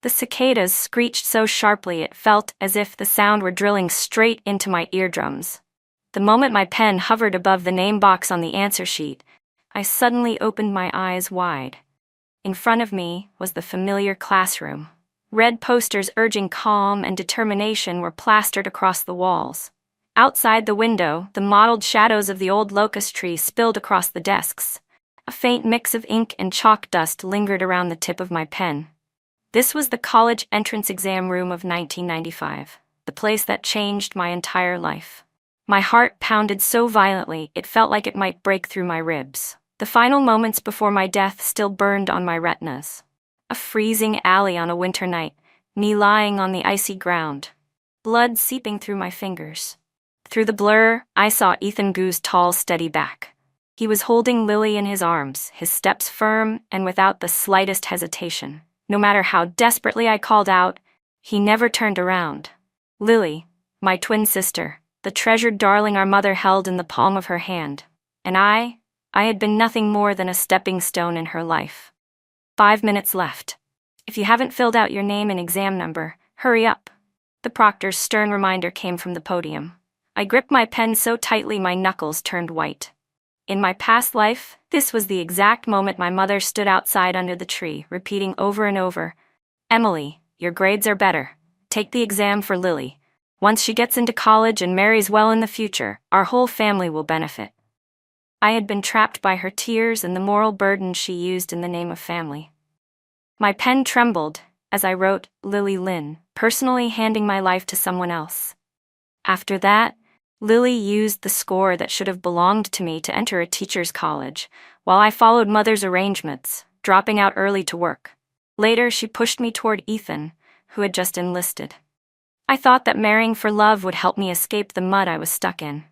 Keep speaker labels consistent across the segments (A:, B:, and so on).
A: The cicadas screeched so sharply it felt as if the sound were drilling straight into my eardrums. The moment my pen hovered above the name box on the answer sheet, I suddenly opened my eyes wide. In front of me was the familiar classroom. Red posters urging calm and determination were plastered across the walls. Outside the window, the mottled shadows of the old locust tree spilled across the desks. A faint mix of ink and chalk dust lingered around the tip of my pen. This was the college entrance exam room of 1995, the place that changed my entire life. My heart pounded so violently it felt like it might break through my ribs. The final moments before my death still burned on my retinas. A freezing alley on a winter night, me lying on the icy ground, blood seeping through my fingers. Through the blur, I saw Ethan Gu's tall, steady back. He was holding Lily in his arms, his steps firm and without the slightest hesitation. No matter how desperately I called out, he never turned around. Lily, my twin sister, the treasured darling our mother held in the palm of her hand, and I had been nothing more than a stepping stone in her life. 5 minutes left. If you haven't filled out your name and exam number, hurry up. The proctor's stern reminder came from the podium. I gripped my pen so tightly my knuckles turned white. In my past life, this was the exact moment my mother stood outside under the tree, repeating over and over, "Emily, your grades are better. Take the exam for Lily. Once she gets into college and marries well in the future, our whole family will benefit." I had been trapped by her tears and the moral burden she used in the name of family. My pen trembled as I wrote Lily Lynn, personally handing my life to someone else. After that, Lily used the score that should have belonged to me to enter a teacher's college, while I followed mother's arrangements, dropping out early to work. Later, she pushed me toward Ethan, who had just enlisted. I thought that marrying for love would help me escape the mud I was stuck in.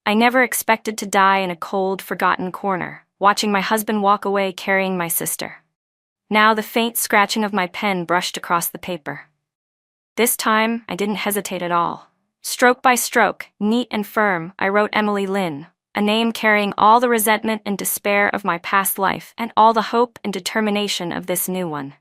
A: I never expected to die in a cold, forgotten corner, watching my husband walk away carrying my sister. Now the faint scratching of my pen brushed across the paper. This time, I didn't hesitate at all. Stroke by stroke, neat and firm, I wrote Emily Lynn, a name carrying all the resentment and despair of my past life and all the hope and determination of this new one.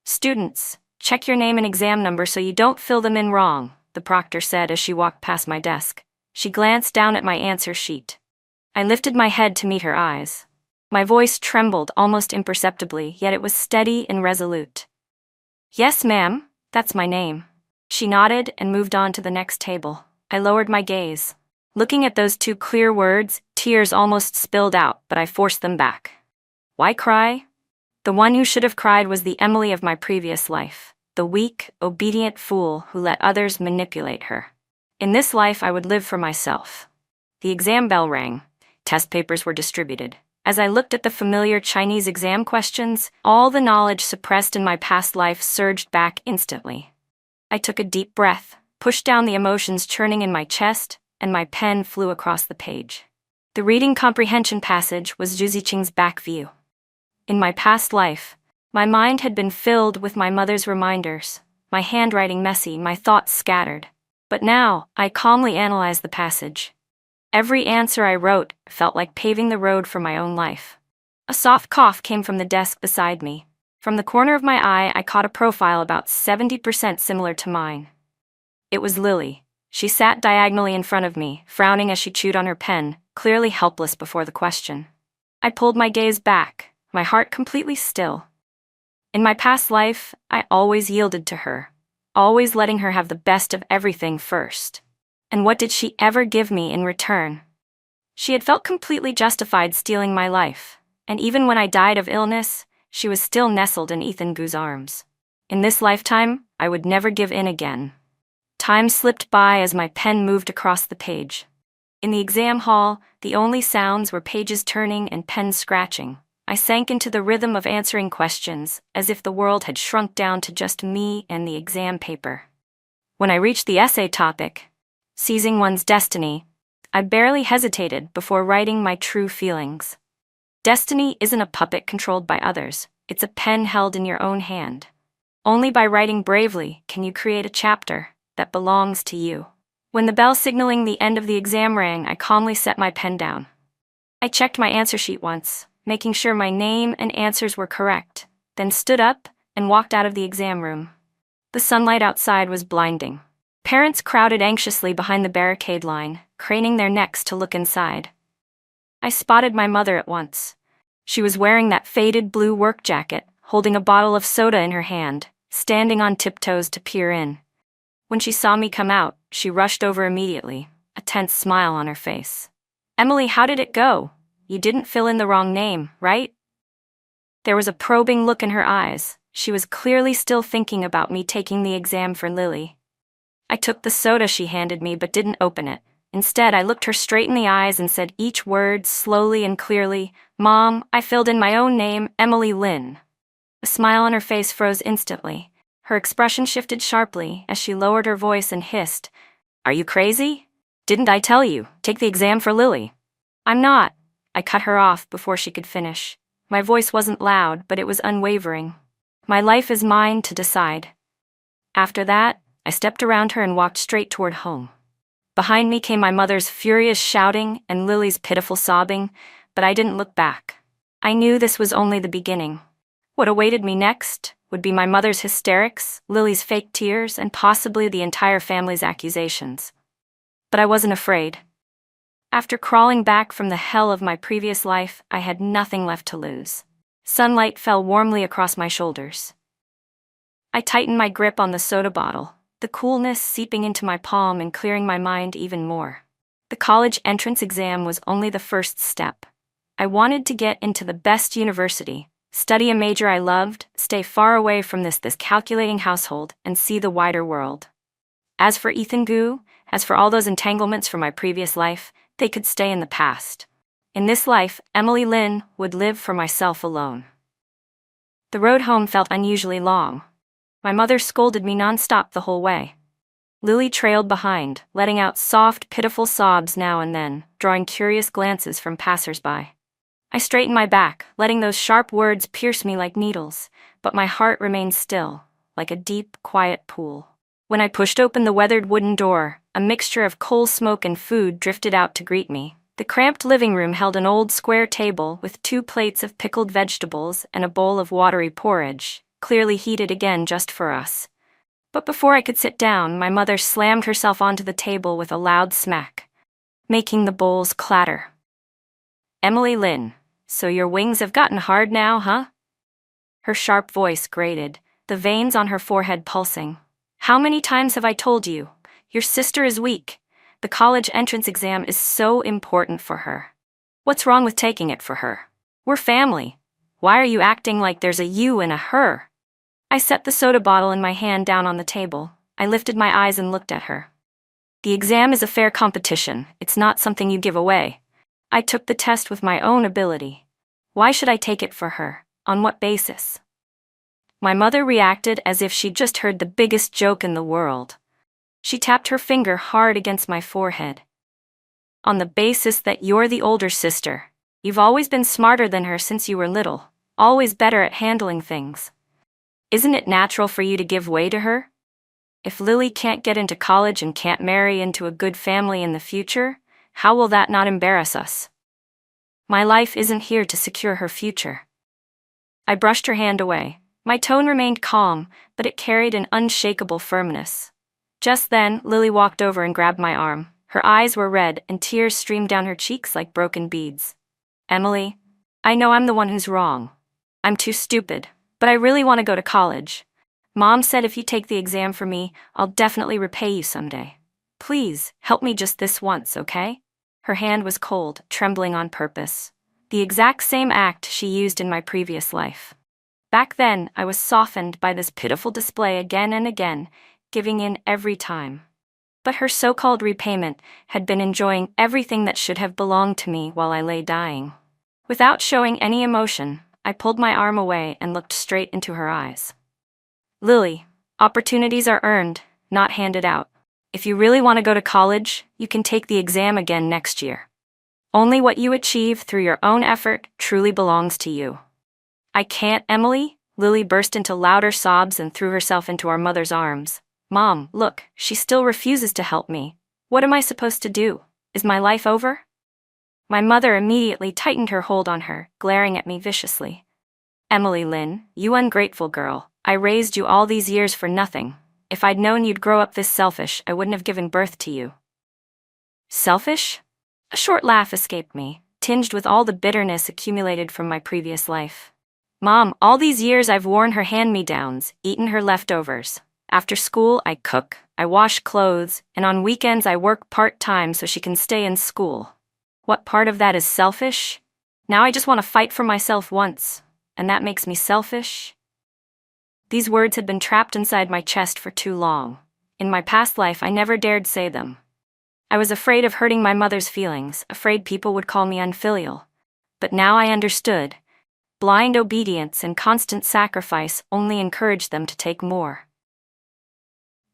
A: "Students, check your name and exam number so you don't fill them in wrong," the proctor said as she walked past my desk. She glanced down at my answer sheet. I lifted my head to meet her eyes. My voice trembled almost imperceptibly, yet it was steady and resolute. "Yes, ma'am, that's my name." She nodded and moved on to the next table. I lowered my gaze. Looking at those two clear words, tears almost spilled out, but I forced them back. Why cry? The one who should have cried was the Emily of my previous life, the weak, obedient fool who let others manipulate her. In this life, I would live for myself. The exam bell rang. Test papers were distributed. As I looked at the familiar Chinese exam questions, all the knowledge suppressed in my past life surged back instantly. I took a deep breath, pushed down the emotions churning in my chest, and my pen flew across the page. The reading comprehension passage was Zhu Ziqing's back view. In my past life, my mind had been filled with my mother's reminders, my handwriting messy, my thoughts scattered. But now, I calmly analyzed the passage. Every answer I wrote felt like paving the road for my own life. A soft cough came from the desk beside me. From the corner of my eye, I caught a profile about 70% similar to mine. It was Lily. She sat diagonally in front of me, frowning as she chewed on her pen, clearly helpless before the question. I pulled my gaze back, my heart completely still. In my past life, I always yielded to her, always letting her have the best of everything first. And what did she ever give me in return? She had felt completely justified stealing my life, and even when I died of illness, she was still nestled in Ethan Gu's arms. In this lifetime, I would never give in again. Time slipped by as my pen moved across the page. In the exam hall, the only sounds were pages turning and pens scratching. I sank into the rhythm of answering questions, as if the world had shrunk down to just me and the exam paper. When I reached the essay topic, seizing one's destiny, I barely hesitated before writing my true feelings. Destiny isn't a puppet controlled by others, it's a pen held in your own hand. Only by writing bravely can you create a chapter that belongs to you. When the bell signaling the end of the exam rang, I calmly set my pen down. I checked my answer sheet once, making sure my name and answers were correct, then stood up and walked out of the exam room. The sunlight outside was blinding. Parents crowded anxiously behind the barricade line, craning their necks to look inside. I spotted my mother at once. She was wearing that faded blue work jacket, holding a bottle of soda in her hand, standing on tiptoes to peer in. When she saw me come out, she rushed over immediately, a tense smile on her face. "Emily, how did it go? You didn't fill in the wrong name, right?" There was a probing look in her eyes. She was clearly still thinking about me taking the exam for Lily. I took the soda she handed me but didn't open it. Instead, I looked her straight in the eyes and said each word slowly and clearly. "Mom, I filled in my own name, Emily Lynn." The smile on her face froze instantly. Her expression shifted sharply as she lowered her voice and hissed, "Are you crazy? Didn't I tell you? Take the exam for Lily." "I'm not." I cut her off before she could finish. My voice wasn't loud, but it was unwavering. "My life is mine to decide." After that, I stepped around her and walked straight toward home. Behind me came my mother's furious shouting and Lily's pitiful sobbing, but I didn't look back. I knew this was only the beginning. What awaited me next would be my mother's hysterics, Lily's fake tears, and possibly the entire family's accusations. But I wasn't afraid. After crawling back from the hell of my previous life, I had nothing left to lose. Sunlight fell warmly across my shoulders. I tightened my grip on the soda bottle, the coolness seeping into my palm and clearing my mind even more. The college entrance exam was only the first step. I wanted to get into the best university, study a major I loved, stay far away from this calculating household, and see the wider world. As for Ethan Gu, as for all those entanglements from my previous life, they could stay in the past. In this life, Emily Lynn would live for myself alone. The road home felt unusually long. My mother scolded me nonstop the whole way. Lily trailed behind, letting out soft, pitiful sobs now and then, drawing curious glances from passers-by. I straightened my back, letting those sharp words pierce me like needles, but my heart remained still, like a deep, quiet pool. When I pushed open the weathered wooden door, a mixture of coal smoke and food drifted out to greet me. The cramped living room held an old square table with 2 plates of pickled vegetables and a bowl of watery porridge, clearly heated again just for us. But before I could sit down, my mother slammed herself onto the table with a loud smack, making the bowls clatter. "Emily Lynn, so your wings have gotten hard now, huh?" Her sharp voice grated, the veins on her forehead pulsing. "How many times have I told you? Your sister is weak. The college entrance exam is so important for her. What's wrong with taking it for her? We're family. Why are you acting like there's a you and a her?" I set the soda bottle in my hand down on the table. I lifted my eyes and looked at her. "The exam is a fair competition. It's not something you give away. I took the test with my own ability. Why should I take it for her? On what basis?" My mother reacted as if she'd just heard the biggest joke in the world. She tapped her finger hard against my forehead. "On the basis that you're the older sister. You've always been smarter than her since you were little, always better at handling things. Isn't it natural for you to give way to her? If Lily can't get into college and can't marry into a good family in the future, how will that not embarrass us? My life isn't here to secure her future." I brushed her hand away. My tone remained calm, but it carried an unshakable firmness. Just then, Lily walked over and grabbed my arm. Her eyes were red and tears streamed down her cheeks like broken beads. "Emily, I know I'm the one who's wrong. I'm too stupid, but I really want to go to college. Mom said if you take the exam for me, I'll definitely repay you someday. Please, help me just this once, okay?" Her hand was cold, trembling on purpose. The exact same act she used in my previous life. Back then, I was softened by this pitiful display again and again, giving in every time. But her so-called repayment had been enjoying everything that should have belonged to me while I lay dying. Without showing any emotion, I pulled my arm away and looked straight into her eyes. "Lily, opportunities are earned, not handed out. If you really want to go to college, you can take the exam again next year. Only what you achieve through your own effort truly belongs to you." "I can't, Emily." Lily burst into louder sobs and threw herself into our mother's arms. "Mom, look, she still refuses to help me. What am I supposed to do? Is my life over?" My mother immediately tightened her hold on her, glaring at me viciously. "Emily Lynn, you ungrateful girl, I raised you all these years for nothing. If I'd known you'd grow up this selfish, I wouldn't have given birth to you." Selfish? A short laugh escaped me, tinged with all the bitterness accumulated from my previous life. "Mom, all these years I've worn her hand-me-downs, eaten her leftovers. After school, I cook, I wash clothes, and on weekends I work part-time so she can stay in school. What part of that is selfish? Now I just want to fight for myself once, and that makes me selfish?" These words had been trapped inside my chest for too long. In my past life, I never dared say them. I was afraid of hurting my mother's feelings, afraid people would call me unfilial. But now I understood. Blind obedience and constant sacrifice only encouraged them to take more.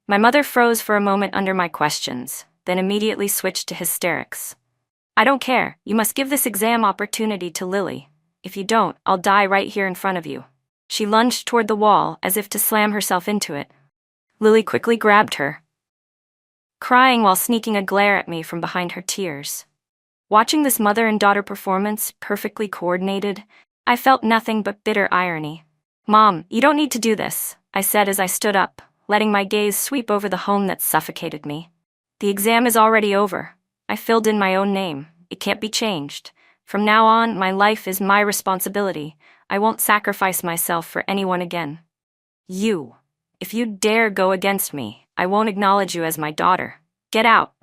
A: My mother froze for a moment under my questions, then immediately switched to hysterics. "I don't care, you must give this exam opportunity to Lily. If you don't, I'll die right here in front of you." She lunged toward the wall as if to slam herself into it. Lily quickly grabbed her, crying while sneaking a glare at me from behind her tears. Watching this mother and daughter performance, perfectly coordinated, I felt nothing but bitter irony. "Mom, you don't need to do this," I said as I stood up, letting my gaze sweep over the home that suffocated me. "The exam is already over. I filled in my own name. It can't be changed. From now on, my life is my responsibility. I won't sacrifice myself for anyone again. If you dare go against me, I won't acknowledge you as my daughter. Get out.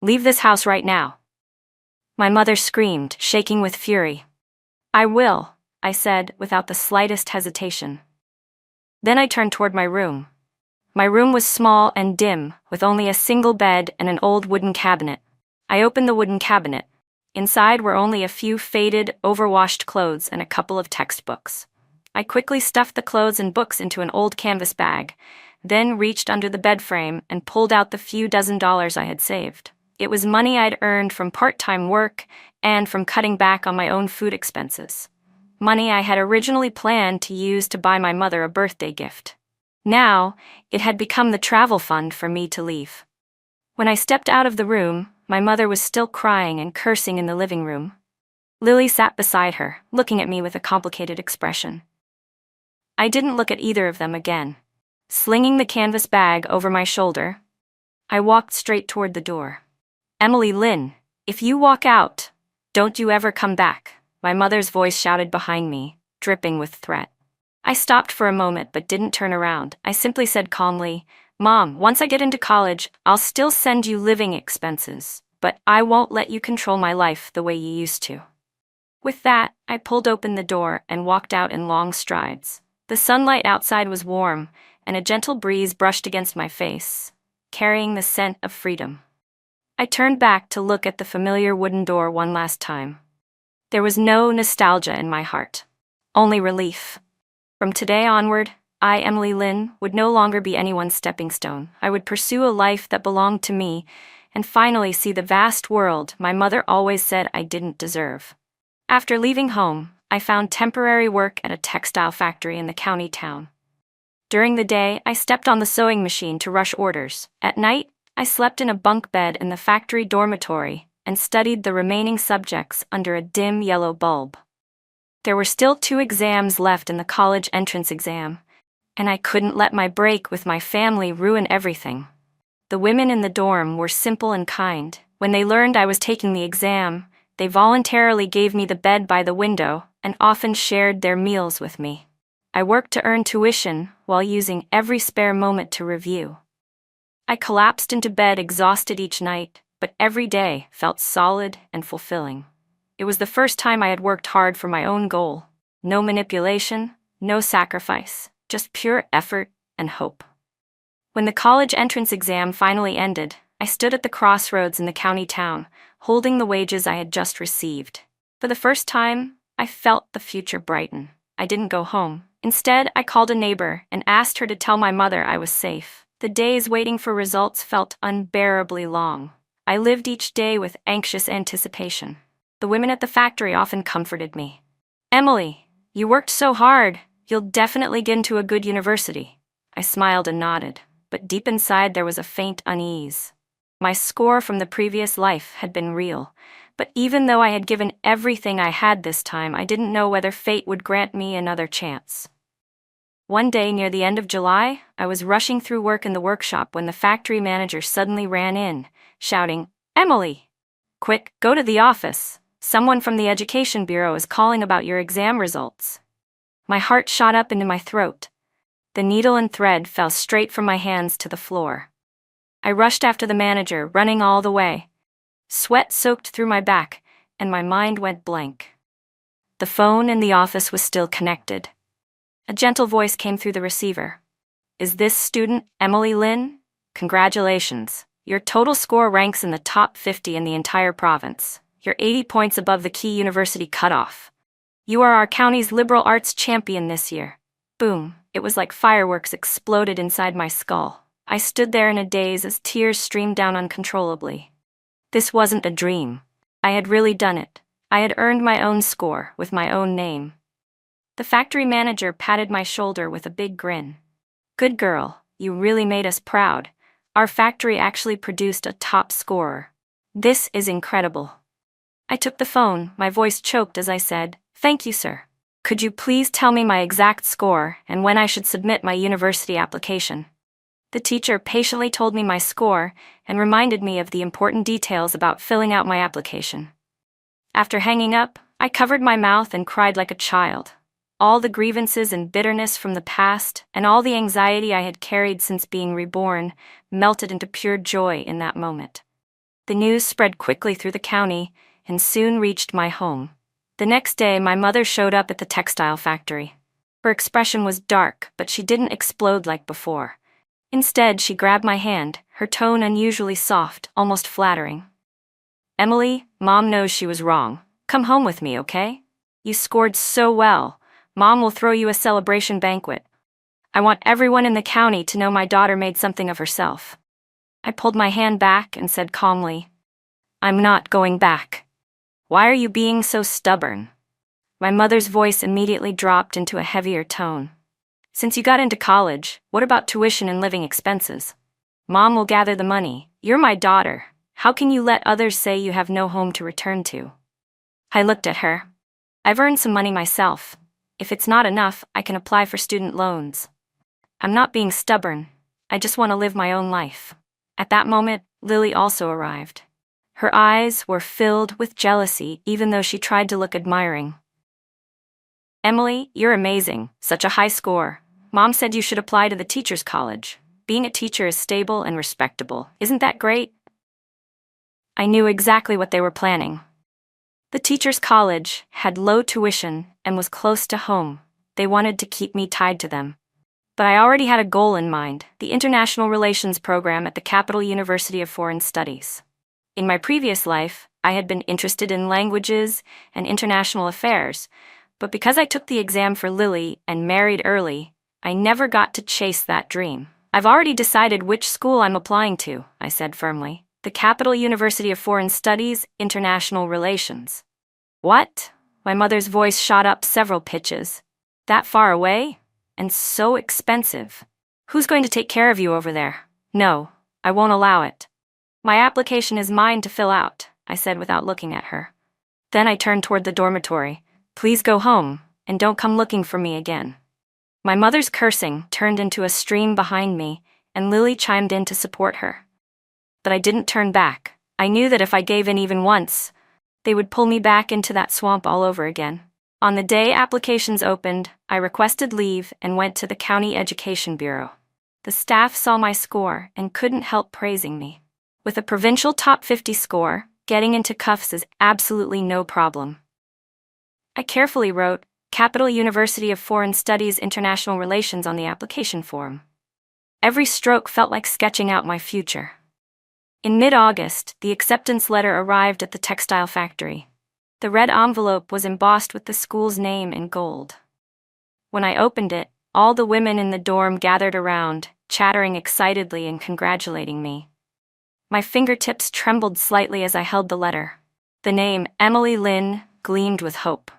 A: Leave this house right now." My mother screamed, shaking with fury. "I will," I said, without the slightest hesitation. Then I turned toward my room. My room was small and dim, with only a single bed and an old wooden cabinet. I opened the wooden cabinet. Inside were only a few faded, overwashed clothes and a couple of textbooks. I quickly stuffed the clothes and books into an old canvas bag, then reached under the bed frame and pulled out the few dozen dollars I had saved. It was money I'd earned from part-time work and from cutting back on my own food expenses. Money I had originally planned to use to buy my mother a birthday gift. Now, it had become the travel fund for me to leave. When I stepped out of the room, my mother was still crying and cursing in the living room. Lily sat beside her, looking at me with a complicated expression. I didn't look at either of them again. Slinging the canvas bag over my shoulder, I walked straight toward the door. "Emily Lynn, if you walk out, don't you ever come back," my mother's voice shouted behind me, dripping with threat. I stopped for a moment but didn't turn around. I simply said calmly, "Mom, once I get into college, I'll still send you living expenses, but I won't let you control my life the way you used to." With that, I pulled open the door and walked out in long strides. The sunlight outside was warm, and a gentle breeze brushed against my face, carrying the scent of freedom. I turned back to look at the familiar wooden door one last time. There was no nostalgia in my heart, only relief. From today onward, I, Emily Lynn, would no longer be anyone's stepping stone. I would pursue a life that belonged to me, and finally see the vast world my mother always said I didn't deserve. After leaving home, I found temporary work at a textile factory in the county town. During the day, I stepped on the sewing machine to rush orders. At night, I slept in a bunk bed in the factory dormitory and studied the remaining subjects under a dim yellow bulb. There were still 2 exams left in the college entrance exam, and I couldn't let my break with my family ruin everything. The women in the dorm were simple and kind. When they learned I was taking the exam, they voluntarily gave me the bed by the window and often shared their meals with me. I worked to earn tuition while using every spare moment to review. I collapsed into bed exhausted each night, but every day felt solid and fulfilling. It was the first time I had worked hard for my own goal. No manipulation, no sacrifice, just pure effort and hope. When the college entrance exam finally ended, I stood at the crossroads in the county town, holding the wages I had just received. For the first time, I felt the future brighten. I didn't go home. Instead, I called a neighbor and asked her to tell my mother I was safe. The days waiting for results felt unbearably long. I lived each day with anxious anticipation. The women at the factory often comforted me. "Emily, you worked so hard. You'll definitely get into a good university." I smiled and nodded, but deep inside there was a faint unease. My score from the previous life had been real, but even though I had given everything I had this time, I didn't know whether fate would grant me another chance. One day near the end of July, I was rushing through work in the workshop when the factory manager suddenly ran in, shouting, "Emily! Quick, go to the office. Someone from the Education Bureau is calling about your exam results." My heart shot up into my throat. The needle and thread fell straight from my hands to the floor. I rushed after the manager, running all the way. Sweat soaked through my back, and my mind went blank. The phone in the office was still connected. A gentle voice came through the receiver. "Is this student Emily Lynn? Congratulations. Your total score ranks in the top 50 in the entire province. You're 80 points above the key university cutoff. You are our county's liberal arts champion this year." Boom! It was like fireworks exploded inside my skull. I stood there in a daze as tears streamed down uncontrollably. This wasn't a dream. I had really done it. I had earned my own score with my own name. The factory manager patted my shoulder with a big grin. "Good girl, you really made us proud. Our factory actually produced a top scorer. This is incredible." I took the phone, my voice choked as I said, "Thank you, sir. Could you please tell me my exact score and when I should submit my university application?" The teacher patiently told me my score and reminded me of the important details about filling out my application. After hanging up, I covered my mouth and cried like a child. All the grievances and bitterness from the past and all the anxiety I had carried since being reborn melted into pure joy in that moment. The news spread quickly through the county and soon reached my home. The next day, my mother showed up at the textile factory. Her expression was dark, but she didn't explode like before. Instead, she grabbed my hand, her tone unusually soft, almost flattering. "Emily, Mom knows she was wrong. Come home with me, okay? You scored so well. Mom will throw you a celebration banquet. I want everyone in the county to know my daughter made something of herself." I pulled my hand back and said calmly, "I'm not going back." "Why are you being so stubborn?" My mother's voice immediately dropped into a heavier tone. "Since you got into college, what about tuition and living expenses? Mom will gather the money. You're my daughter. How can you let others say you have no home to return to?" I looked at her. "I've earned some money myself. If it's not enough, I can apply for student loans. I'm not being stubborn. I just want to live my own life." At that moment, Lily also arrived. Her eyes were filled with jealousy, even though she tried to look admiring. "Emily, you're amazing. Such a high score. Mom said you should apply to the teacher's college. Being a teacher is stable and respectable. Isn't that great?" I knew exactly what they were planning. The teacher's college had low tuition and was close to home. They wanted to keep me tied to them. But I already had a goal in mind, the International Relations program at the Capital University of Foreign Studies. In my previous life, I had been interested in languages and international affairs, but because I took the exam for Lily and married early, I never got to chase that dream. "I've already decided which school I'm applying to," I said firmly. "The Capital University of Foreign Studies, International Relations." "What?" My mother's voice shot up several pitches. "That far away? And so expensive. Who's going to take care of you over there?" "No, I won't allow it. My application is mine to fill out," I said without looking at her. Then I turned toward the dormitory. "Please go home, and don't come looking for me again." My mother's cursing turned into a stream behind me, and Lily chimed in to support her. But I didn't turn back. I knew that if I gave in even once, they would pull me back into that swamp all over again. On the day applications opened, I requested leave and went to the County Education Bureau. The staff saw my score and couldn't help praising me. With a provincial top 50 score, getting into cuffs is absolutely no problem. I carefully wrote Capital University of Foreign Studies International Relations on the application form. Every stroke felt like sketching out my future. In mid-August, the acceptance letter arrived at the textile factory. The red envelope was embossed with the school's name in gold. When I opened it, all the women in the dorm gathered around, chattering excitedly and congratulating me. My fingertips trembled slightly as I held the letter. The name, Emily Lynn, gleamed with hope.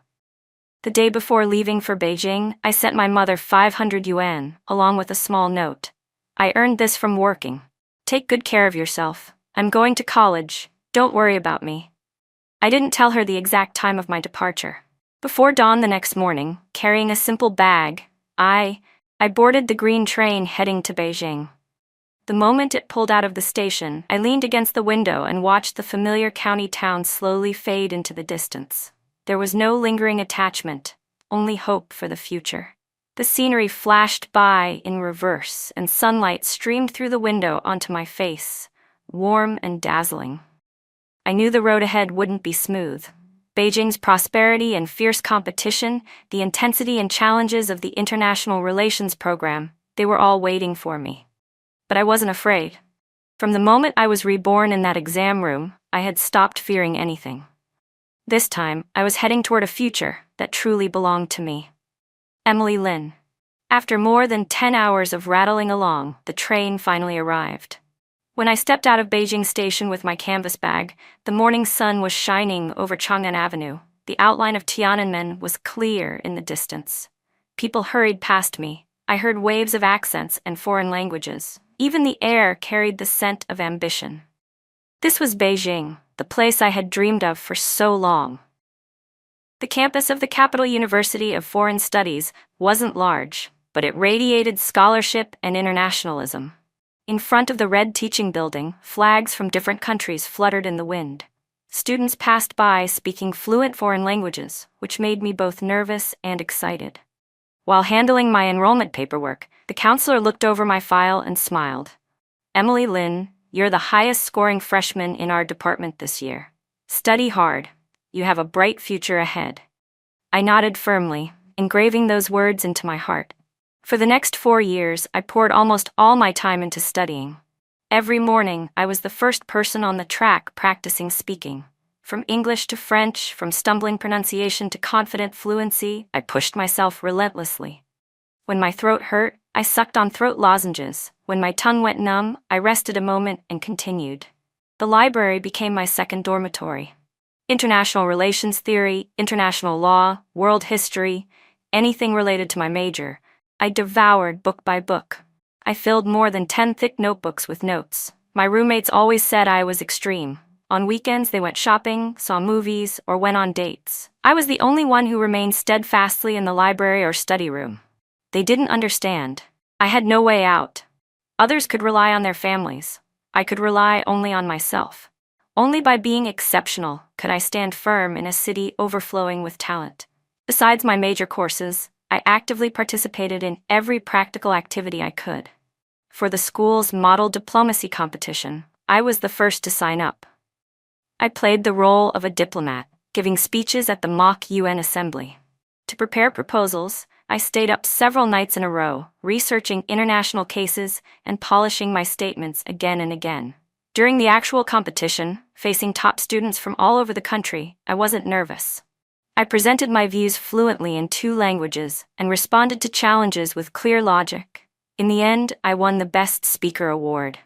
A: The day before leaving for Beijing, I sent my mother 500 yuan, along with a small note. "I earned this from working. Take good care of yourself. I'm going to college. Don't worry about me." I didn't tell her the exact time of my departure. Before dawn the next morning, carrying a simple bag, I I boarded the green train heading to Beijing. The moment it pulled out of the station, I leaned against the window and watched the familiar county town slowly fade into the distance. There was no lingering attachment, only hope for the future. The scenery flashed by in reverse, and sunlight streamed through the window onto my face, warm and dazzling. I knew the road ahead wouldn't be smooth. Beijing's prosperity and fierce competition, the intensity and challenges of the international relations program, they were all waiting for me. But I wasn't afraid. From the moment I was reborn in that exam room, I had stopped fearing anything. This time, I was heading toward a future that truly belonged to me. Emily Lin. After more than 10 hours of rattling along, the train finally arrived. When I stepped out of Beijing Station with my canvas bag, the morning sun was shining over Chang'an Avenue. The outline of Tiananmen was clear in the distance. People hurried past me. I heard waves of accents and foreign languages. Even the air carried the scent of ambition. This was Beijing, the place I had dreamed of for so long. The campus of the Capital University of Foreign Studies wasn't large, but it radiated scholarship and internationalism. In front of the red teaching building, flags from different countries fluttered in the wind. Students passed by speaking fluent foreign languages, which made me both nervous and excited. While handling my enrollment paperwork, the counselor looked over my file and smiled. "Emily Lin, you're the highest-scoring freshman in our department this year. Study hard. You have a bright future ahead." I nodded firmly, engraving those words into my heart. For the next 4 years, I poured almost all my time into studying. Every morning, I was the first person on the track practicing speaking. From English to French, from stumbling pronunciation to confident fluency, I pushed myself relentlessly. When my throat hurt, I sucked on throat lozenges. When my tongue went numb, I rested a moment and continued. The library became my second dormitory. International relations theory, international law, world history, anything related to my major, I devoured book by book. I filled more than 10 thick notebooks with notes. My roommates always said I was extreme. On weekends they went shopping, saw movies, or went on dates. I was the only one who remained steadfastly in the library or study room. They didn't understand. I had no way out. Others could rely on their families. I could rely only on myself. Only by being exceptional could I stand firm in a city overflowing with talent. Besides my major courses, I actively participated in every practical activity I could. For the school's model diplomacy competition, I was the first to sign up. I played the role of a diplomat, giving speeches at the mock UN assembly. To prepare proposals, I stayed up several nights in a row, researching international cases and polishing my statements again and again. During the actual competition, facing top students from all over the country, I wasn't nervous. I presented my views fluently in 2 languages and responded to challenges with clear logic. In the end, I won the Best Speaker award.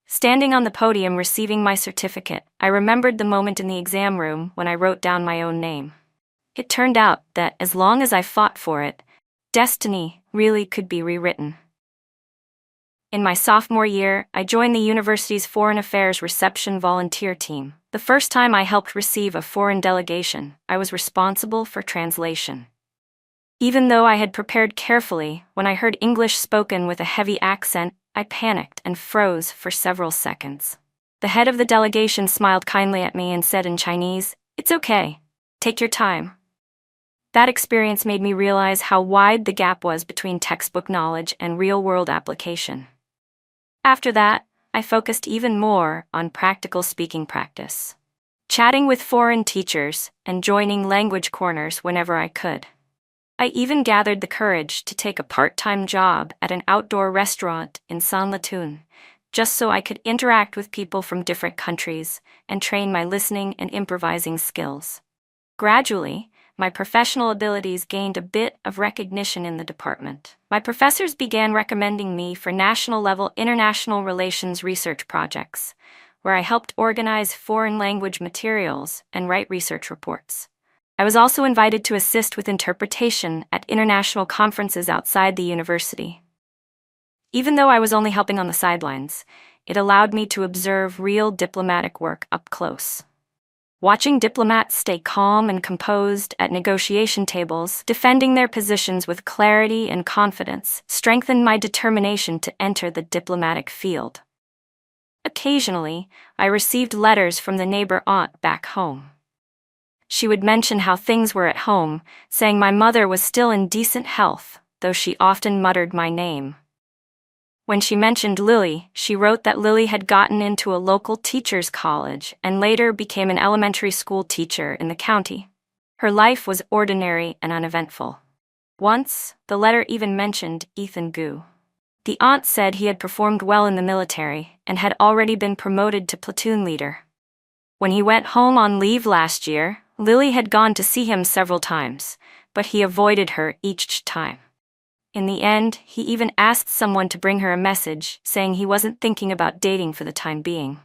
A: Standing on the podium receiving my certificate, I remembered the moment in the exam room when I wrote down my own name. It turned out that as long as I fought for it, destiny really could be rewritten. In my sophomore year, I joined the university's Foreign Affairs Reception Volunteer Team. The first time I helped receive a foreign delegation, I was responsible for translation. Even though I had prepared carefully, when I heard English spoken with a heavy accent, I panicked and froze for several seconds. The head of the delegation smiled kindly at me and said in Chinese, "It's okay. Take your time." That experience made me realize how wide the gap was between textbook knowledge and real-world application. After that, I focused even more on practical speaking practice, chatting with foreign teachers and joining language corners whenever I could. I even gathered the courage to take a part-time job at an outdoor restaurant in Sanlatun, just so I could interact with people from different countries and train my listening and improvising skills. Gradually, my professional abilities gained a bit of recognition in the department. My professors began recommending me for national-level international relations research projects, where I helped organize foreign language materials and write research reports. I was also invited to assist with interpretation at international conferences outside the university. Even though I was only helping on the sidelines, it allowed me to observe real diplomatic work up close. Watching diplomats stay calm and composed at negotiation tables, defending their positions with clarity and confidence, strengthened my determination to enter the diplomatic field. Occasionally, I received letters from the neighbor aunt back home. She would mention how things were at home, saying my mother was still in decent health, though she often muttered my name. When she mentioned Lily, she wrote that Lily had gotten into a local teacher's college and later became an elementary school teacher in the county. Her life was ordinary and uneventful. Once, the letter even mentioned Ethan Gu. The aunt said he had performed well in the military and had already been promoted to platoon leader. When he went home on leave last year, Lily had gone to see him several times, but he avoided her each time. In the end, he even asked someone to bring her a message, saying he wasn't thinking about dating for the time being.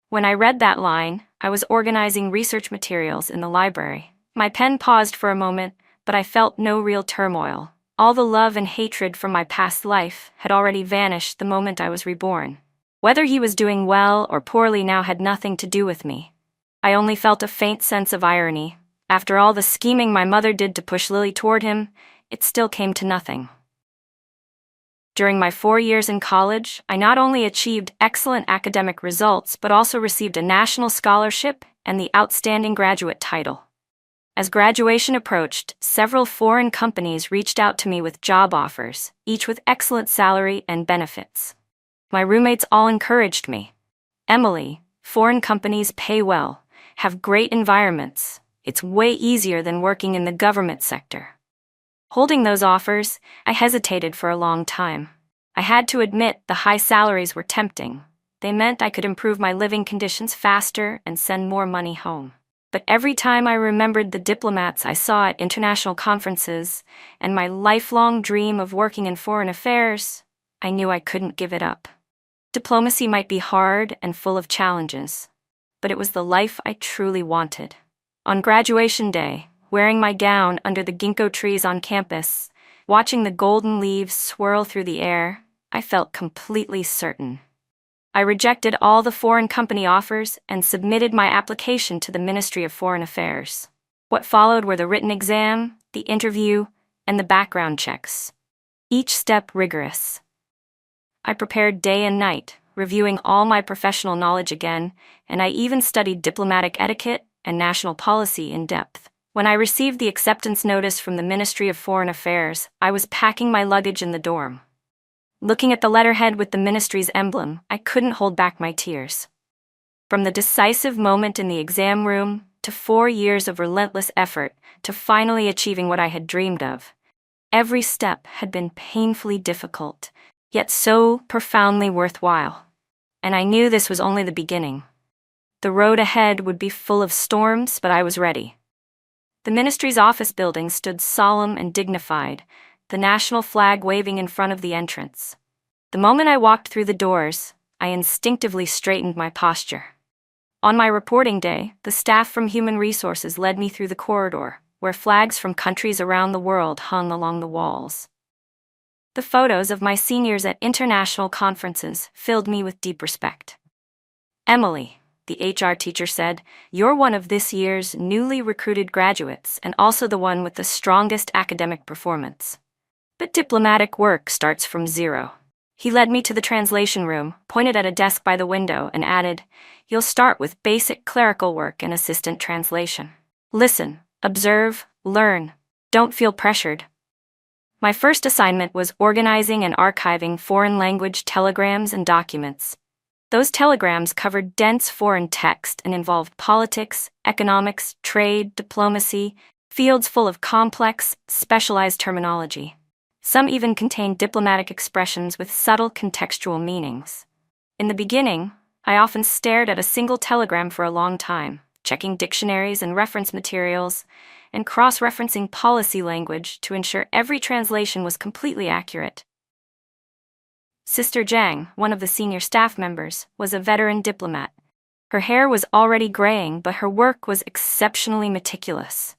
A: When I read that line, I was organizing research materials in the library. My pen paused for a moment, but I felt no real turmoil. All the love and hatred from my past life had already vanished the moment I was reborn. Whether he was doing well or poorly now had nothing to do with me. I only felt a faint sense of irony. After all the scheming my mother did to push Lily toward him, it still came to nothing. During my 4 years in college, I not only achieved excellent academic results but also received a national scholarship and the Outstanding Graduate title. As graduation approached, several foreign companies reached out to me with job offers, each with excellent salary and benefits. My roommates all encouraged me. "Emily, foreign companies pay well, have great environments. It's way easier than working in the government sector." Holding those offers, I hesitated for a long time. I had to admit the high salaries were tempting. They meant I could improve my living conditions faster and send more money home. But every time I remembered the diplomats I saw at international conferences and my lifelong dream of working in foreign affairs, I knew I couldn't give it up. Diplomacy might be hard and full of challenges, but it was the life I truly wanted. On graduation day, wearing my gown under the ginkgo trees on campus, watching the golden leaves swirl through the air, I felt completely certain. I rejected all the foreign company offers and submitted my application to the Ministry of Foreign Affairs. What followed were the written exam, the interview, and the background checks. Each step rigorous. I prepared day and night, reviewing all my professional knowledge again, and I even studied diplomatic etiquette and national policy in depth. When I received the acceptance notice from the Ministry of Foreign Affairs, I was packing my luggage in the dorm. Looking at the letterhead with the ministry's emblem, I couldn't hold back my tears. From the decisive moment in the exam room, to 4 years of relentless effort, to finally achieving what I had dreamed of, every step had been painfully difficult, yet so profoundly worthwhile. And I knew this was only the beginning. The road ahead would be full of storms, but I was ready. The ministry's office building stood solemn and dignified, the national flag waving in front of the entrance. The moment I walked through the doors, I instinctively straightened my posture. On my reporting day, the staff from Human Resources led me through the corridor, where flags from countries around the world hung along the walls. The photos of my seniors at international conferences filled me with deep respect. "Emily," the HR teacher said, "you're one of this year's newly recruited graduates and also the one with the strongest academic performance. But diplomatic work starts from zero." He led me to the translation room, pointed at a desk by the window, and added, "You'll start with basic clerical work and assistant translation. Listen, observe, learn. Don't feel pressured." My first assignment was organizing and archiving foreign language telegrams and documents. Those telegrams covered dense foreign text and involved politics, economics, trade, diplomacy, fields full of complex, specialized terminology. Some even contained diplomatic expressions with subtle contextual meanings. In the beginning, I often stared at a single telegram for a long time, checking dictionaries and reference materials, and cross-referencing policy language to ensure every translation was completely accurate. Sister Zhang, one of the senior staff members, was a veteran diplomat. Her hair was already graying, but her work was exceptionally meticulous.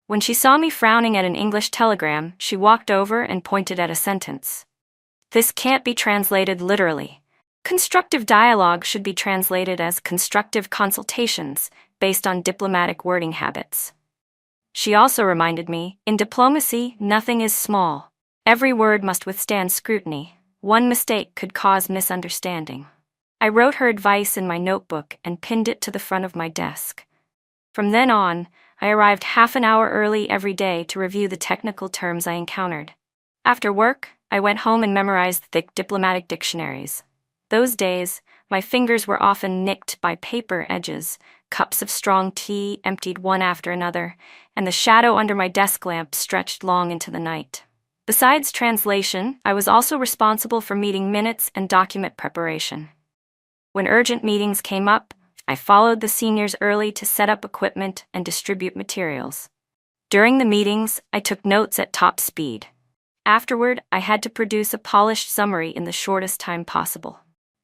A: When she saw me frowning at an English telegram, she walked over and pointed at a sentence. "This can't be translated literally. Constructive dialogue should be translated as constructive consultations based on diplomatic wording habits. She also reminded me, in diplomacy, nothing is small. Every word must withstand scrutiny. One mistake could cause misunderstanding. I wrote her advice in my notebook and pinned it to the front of my desk. From then on, I arrived half an hour early every day to review the technical terms I encountered. After work, I went home and memorized thick diplomatic dictionaries. Those days, my fingers were often nicked by paper edges, cups of strong tea emptied one after another, and the shadow under my desk lamp stretched long into the night. Besides translation, I was also responsible for meeting minutes and document preparation. When urgent meetings came up, I followed the seniors early to set up equipment and distribute materials. During the meetings, I took notes at top speed. Afterward, I had to produce a polished summary in the shortest time possible.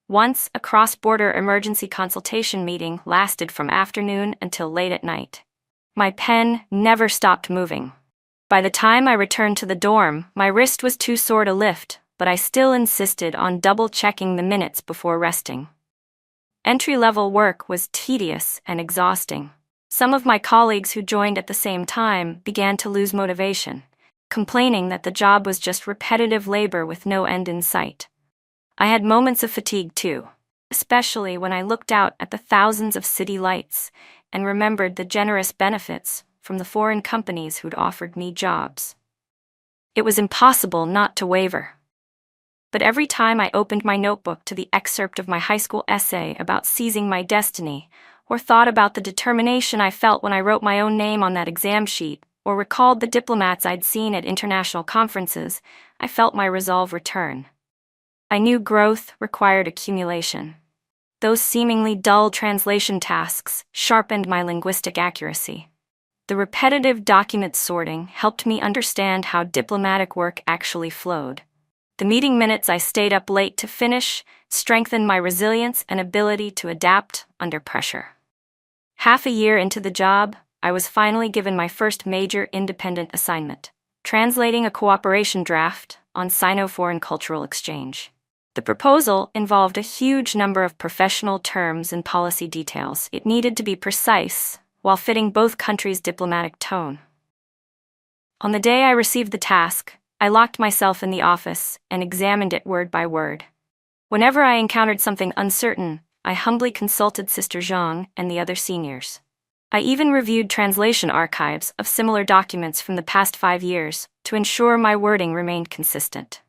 A: Once, a cross-border emergency consultation meeting lasted from afternoon until late at night. My pen never stopped moving. By the time I returned to the dorm, my wrist was too sore to lift, but I still insisted on double-checking the minutes before resting. Entry-level work was tedious and exhausting. Some of my colleagues who joined at the same time began to lose motivation, complaining that the job was just repetitive labor with no end in sight. I had moments of fatigue too, especially when I looked out at the thousands of city lights and remembered the generous benefits from the foreign companies who'd offered me jobs. It was impossible not to waver. But every time I opened my notebook to the excerpt of my high school essay about seizing my destiny, or thought about the determination I felt when I wrote my own name on that exam sheet, or recalled the diplomats I'd seen at international conferences, I felt my resolve return. I knew growth required accumulation. Those seemingly dull translation tasks sharpened my linguistic accuracy. The repetitive document sorting helped me understand how diplomatic work actually flowed. The meeting minutes I stayed up late to finish strengthened my resilience and ability to adapt under pressure. Half a year into the job, I was finally given my first major independent assignment, translating a cooperation draft on Sino-foreign cultural exchange. The proposal involved a huge number of professional terms and policy details. It needed to be precise while fitting both countries' diplomatic tone. On the day I received the task, I locked myself in the office and examined it word by word. Whenever I encountered something uncertain, I humbly consulted Sister Zhang and the other seniors. I even reviewed translation archives of similar documents from the past 5 years to ensure my wording remained consistent.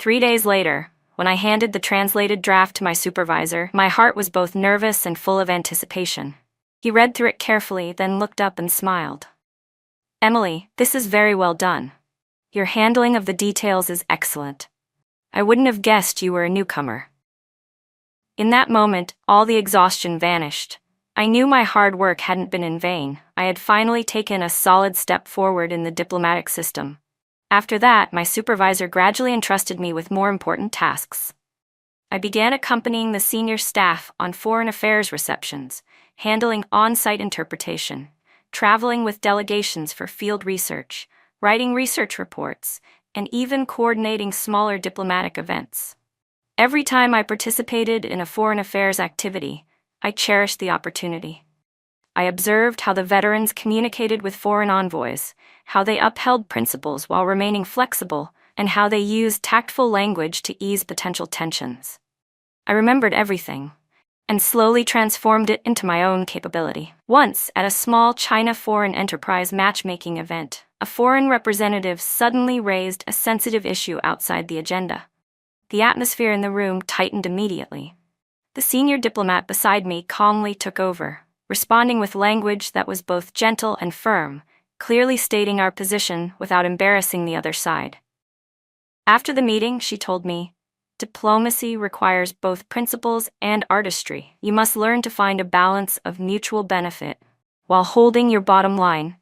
A: 3 days later, when I handed the translated draft to my supervisor, my heart was both nervous and full of anticipation. He read through it carefully, then looked up and smiled. "Emily, this is very well done. Your handling of the details is excellent. I wouldn't have guessed you were a newcomer." In that moment, all the exhaustion vanished. I knew my hard work hadn't been in vain. I had finally taken a solid step forward in the diplomatic system. After that, my supervisor gradually entrusted me with more important tasks. I began accompanying the senior staff on foreign affairs receptions, handling on-site interpretation, traveling with delegations for field research, writing research reports, and even coordinating smaller diplomatic events. Every time I participated in a foreign affairs activity, I cherished the opportunity. I observed how the veterans communicated with foreign envoys, how they upheld principles while remaining flexible, and how they used tactful language to ease potential tensions. I remembered everything, and slowly transformed it into my own capability. Once, at a small China Foreign Enterprise matchmaking event, a foreign representative suddenly raised a sensitive issue outside the agenda. The atmosphere in the room tightened immediately. The senior diplomat beside me calmly took over, responding with language that was both gentle and firm, clearly stating our position without embarrassing the other side. After the meeting, she told me, "Diplomacy requires both principles and artistry. You must learn to find a balance of mutual benefit while holding your bottom line."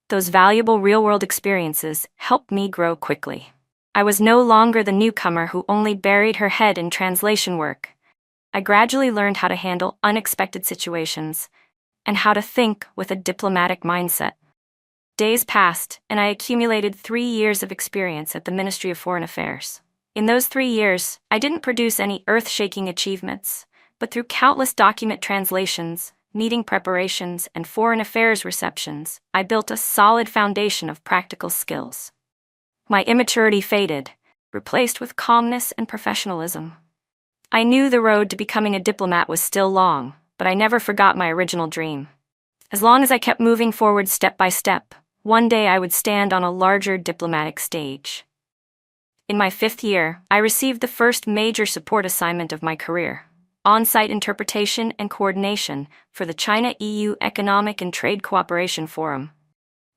A: Those valuable real-world experiences helped me grow quickly. I was no longer the newcomer who only buried her head in translation work. I gradually learned how to handle unexpected situations and how to think with a diplomatic mindset. Days passed, and I accumulated 3 years of experience at the Ministry of Foreign Affairs. In those 3 years, I didn't produce any earth-shaking achievements, but through countless document translations, meeting preparations, and foreign affairs receptions, I built a solid foundation of practical skills. My immaturity faded, replaced with calmness and professionalism. I knew the road to becoming a diplomat was still long, but I never forgot my original dream. As long as I kept moving forward step by step, one day I would stand on a larger diplomatic stage. In my 5th year, I received the first major support assignment of my career: on-site interpretation and coordination for the China-EU Economic and Trade Cooperation Forum.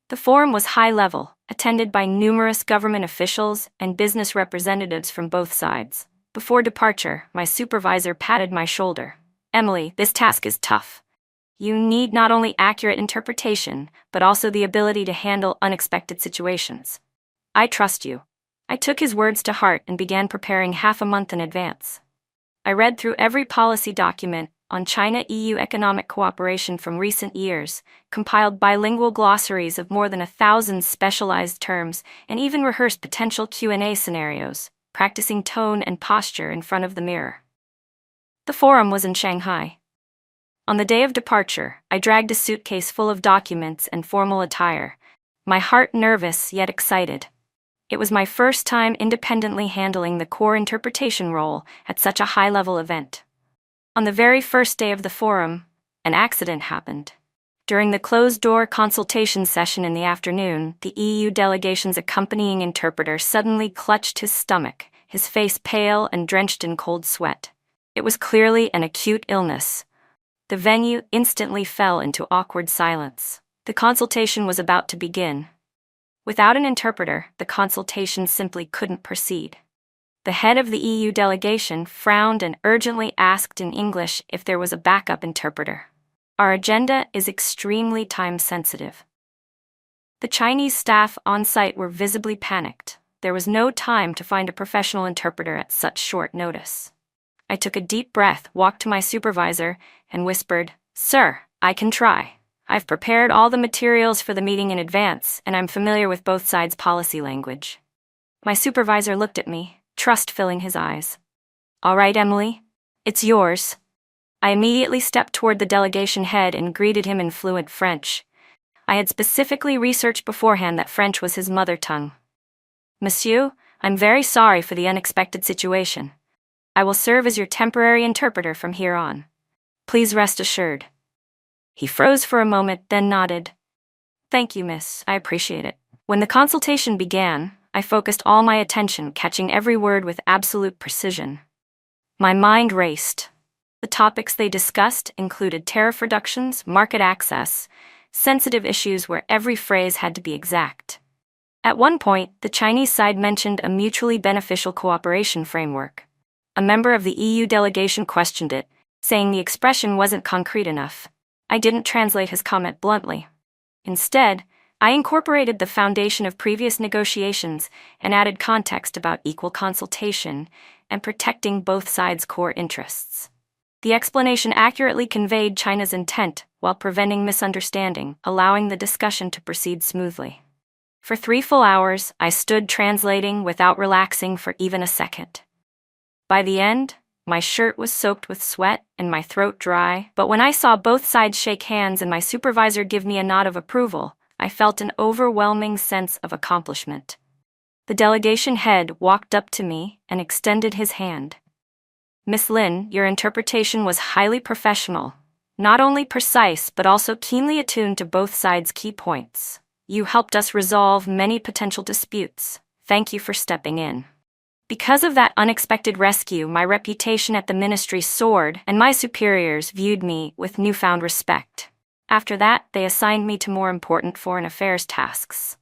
A: The forum was high-level, attended by numerous government officials and business representatives from both sides. Before departure, my supervisor patted my shoulder. "Emily, this task is tough. You need not only accurate interpretation, but also the ability to handle unexpected situations. I trust you." I took his words to heart and began preparing half a month in advance. I read through every policy document on China-EU economic cooperation from recent years, compiled bilingual glossaries of more than 1,000 specialized terms, and even rehearsed potential Q&A scenarios, practicing tone and posture in front of the mirror. The forum was in Shanghai. On the day of departure, I dragged a suitcase full of documents and formal attire, my heart nervous yet excited. It was my first time independently handling the core interpretation role at such a high-level event. On the very first day of the forum, an accident happened. During the closed-door consultation session in the afternoon, the EU delegation's accompanying interpreter suddenly clutched his stomach, his face pale and drenched in cold sweat. It was clearly an acute illness. The venue instantly fell into awkward silence. The consultation was about to begin. Without an interpreter, the consultation simply couldn't proceed. The head of the EU delegation frowned and urgently asked in English if there was a backup interpreter. "Our agenda is extremely time-sensitive." The Chinese staff on site were visibly panicked. There was no time to find a professional interpreter at such short notice. I took a deep breath, walked to my supervisor, and whispered, "Sir, I can try. I've prepared all the materials for the meeting in advance, and I'm familiar with both sides' policy language." My supervisor looked at me, trust filling his eyes. "All right, Emily, it's yours." I immediately stepped toward the delegation head and greeted him in fluent French. I had specifically researched beforehand that French was his mother tongue. "Monsieur, I'm very sorry for the unexpected situation. I will serve as your temporary interpreter from here on. Please rest assured." He froze for a moment, then nodded. "Thank you, miss. I appreciate it." When the consultation began, I focused all my attention, catching every word with absolute precision. My mind raced. The topics they discussed included tariff reductions, market access, sensitive issues where every phrase had to be exact. At one point, the Chinese side mentioned a mutually beneficial cooperation framework. A member of the EU delegation questioned it, saying the expression wasn't concrete enough. I didn't translate his comment bluntly. Instead, I incorporated the foundation of previous negotiations and added context about equal consultation and protecting both sides' core interests. The explanation accurately conveyed China's intent while preventing misunderstanding, allowing the discussion to proceed smoothly. For 3 full hours, I stood translating without relaxing for even a second. By the end, my shirt was soaked with sweat and my throat dry, but when I saw both sides shake hands and my supervisor give me a nod of approval, I felt an overwhelming sense of accomplishment. The delegation head walked up to me and extended his hand. "Miss Lin, your interpretation was highly professional, not only precise but also keenly attuned to both sides' key points. You helped us resolve many potential disputes. Thank you for stepping in." Because of that unexpected rescue, my reputation at the ministry soared, and my superiors viewed me with newfound respect. After that, they assigned me to more important foreign affairs tasks.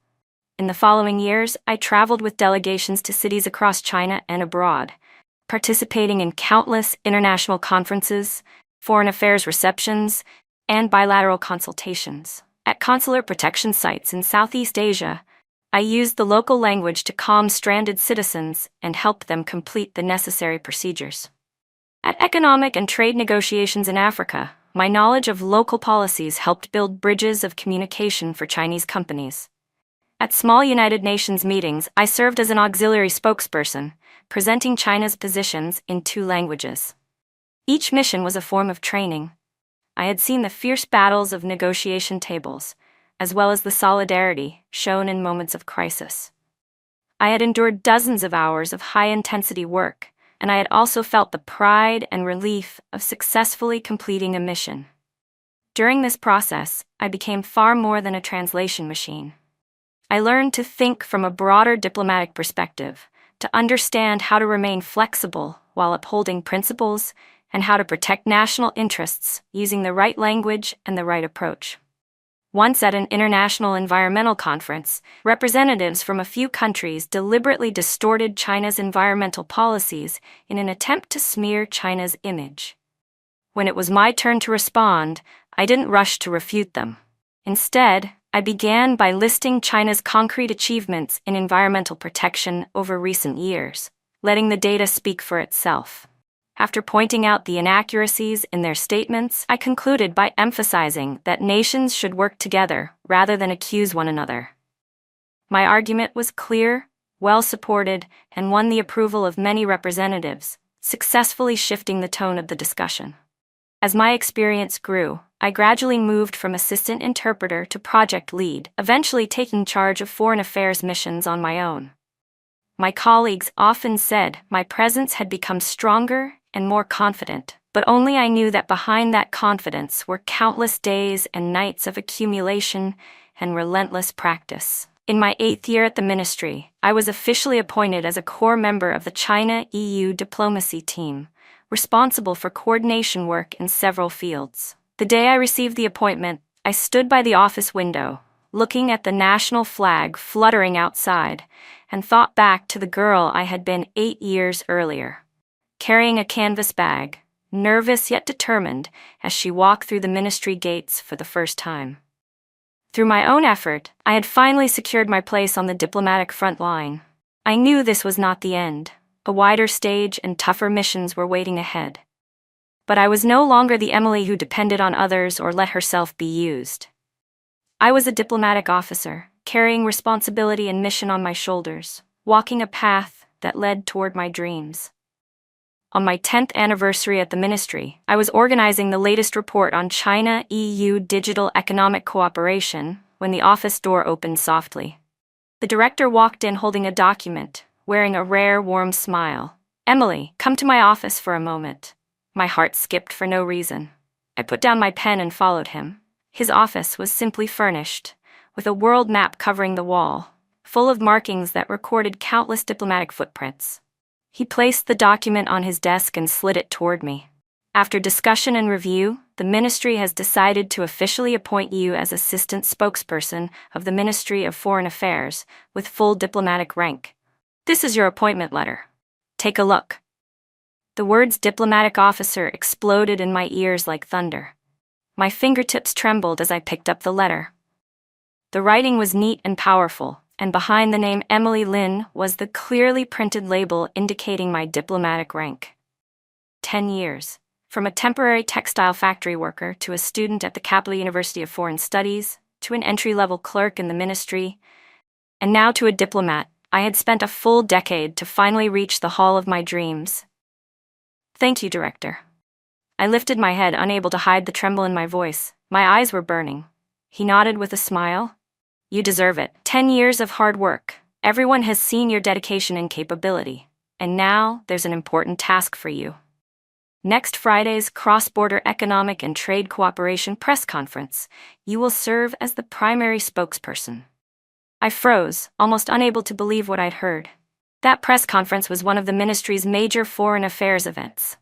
A: In the following years, I traveled with delegations to cities across China and abroad, participating in countless international conferences, foreign affairs receptions, and bilateral consultations. At consular protection sites in Southeast Asia, I used the local language to calm stranded citizens and help them complete the necessary procedures. At economic and trade negotiations in Africa, my knowledge of local policies helped build bridges of communication for Chinese companies. At small United Nations meetings, I served as an auxiliary spokesperson, presenting China's positions in 2 languages. Each mission was a form of training. I had seen the fierce battles of negotiation tables, as well as the solidarity shown in moments of crisis. I had endured dozens of hours of high-intensity work, and I had also felt the pride and relief of successfully completing a mission. During this process, I became far more than a translation machine. I learned to think from a broader diplomatic perspective, to understand how to remain flexible while upholding principles, and how to protect national interests using the right language and the right approach. Once at an international environmental conference, representatives from a few countries deliberately distorted China's environmental policies in an attempt to smear China's image. When it was my turn to respond, I didn't rush to refute them. Instead, I began by listing China's concrete achievements in environmental protection over recent years, letting the data speak for itself. After pointing out the inaccuracies in their statements, I concluded by emphasizing that nations should work together rather than accuse one another. My argument was clear, well-supported, and won the approval of many representatives, successfully shifting the tone of the discussion. As my experience grew, I gradually moved from assistant interpreter to project lead, eventually taking charge of foreign affairs missions on my own. My colleagues often said my presence had become stronger and more confident, but only I knew that behind that confidence were countless days and nights of accumulation and relentless practice. In my 8th year at the ministry, I was officially appointed as a core member of the China-EU diplomacy team, responsible for coordination work in several fields. The day I received the appointment, I stood by the office window, looking at the national flag fluttering outside, and thought back to the girl I had been 8 years earlier, carrying a canvas bag, nervous yet determined as she walked through the ministry gates for the first time. Through my own effort, I had finally secured my place on the diplomatic front line. I knew this was not the end. A wider stage and tougher missions were waiting ahead. But I was no longer the Emily who depended on others or let herself be used. I was a diplomatic officer, carrying responsibility and mission on my shoulders, walking a path that led toward my dreams. On my 10th anniversary at the ministry, I was organizing the latest report on China-EU digital economic cooperation when the office door opened softly. The director walked in holding a document, wearing a rare, warm smile. "Emily, come to my office for a moment." My heart skipped for no reason. I put down my pen and followed him. His office was simply furnished, with a world map covering the wall, full of markings that recorded countless diplomatic footprints. He placed the document on his desk and slid it toward me. "After discussion and review, the ministry has decided to officially appoint you as assistant spokesperson of the Ministry of Foreign Affairs with full diplomatic rank. This is your appointment letter. Take a look." The words diplomatic officer exploded in my ears like thunder. My fingertips trembled as I picked up the letter. The writing was neat and powerful, and behind the name Emily Lin was the clearly printed label indicating my diplomatic rank. 10 years. From a temporary textile factory worker to a student at the Capital University of Foreign Studies, to an entry-level clerk in the ministry, and now to a diplomat, I had spent a full decade to finally reach the hall of my dreams. "Thank you, Director." I lifted my head, unable to hide the tremble in my voice. My eyes were burning. He nodded with a smile. "You deserve it. 10 years of hard work. Everyone has seen your dedication and capability. And now, there's an important task for you. Next Friday's Cross-Border Economic and Trade Cooperation Press Conference, you will serve as the primary spokesperson." I froze, almost unable to believe what I'd heard. That press conference was one of the ministry's major foreign affairs events.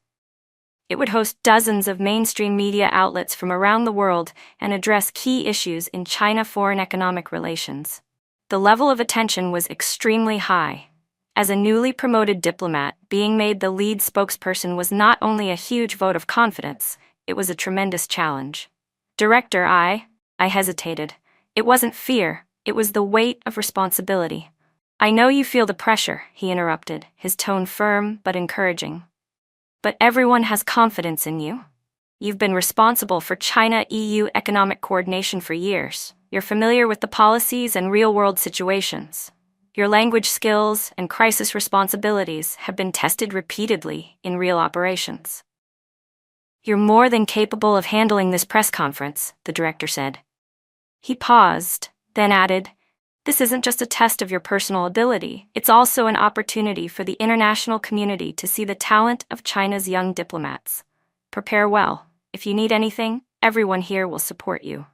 A: It would host dozens of mainstream media outlets from around the world and address key issues in China-foreign economic relations. The level of attention was extremely high. As a newly promoted diplomat, being made the lead spokesperson was not only a huge vote of confidence, it was a tremendous challenge. "Director, I hesitated. It wasn't fear, it was the weight of responsibility." "I know you feel the pressure," he interrupted, his tone firm but encouraging. "But everyone has confidence in you. You've been responsible for China-EU economic coordination for years. You're familiar with the policies and real-world situations. Your language skills and crisis responsibilities have been tested repeatedly in real operations. You're more than capable of handling this press conference, the director said. He paused, then added, "This isn't just a test of your personal ability, it's also an opportunity for the international community to see the talent of China's young diplomats. Prepare well. If you need anything, everyone here will support you."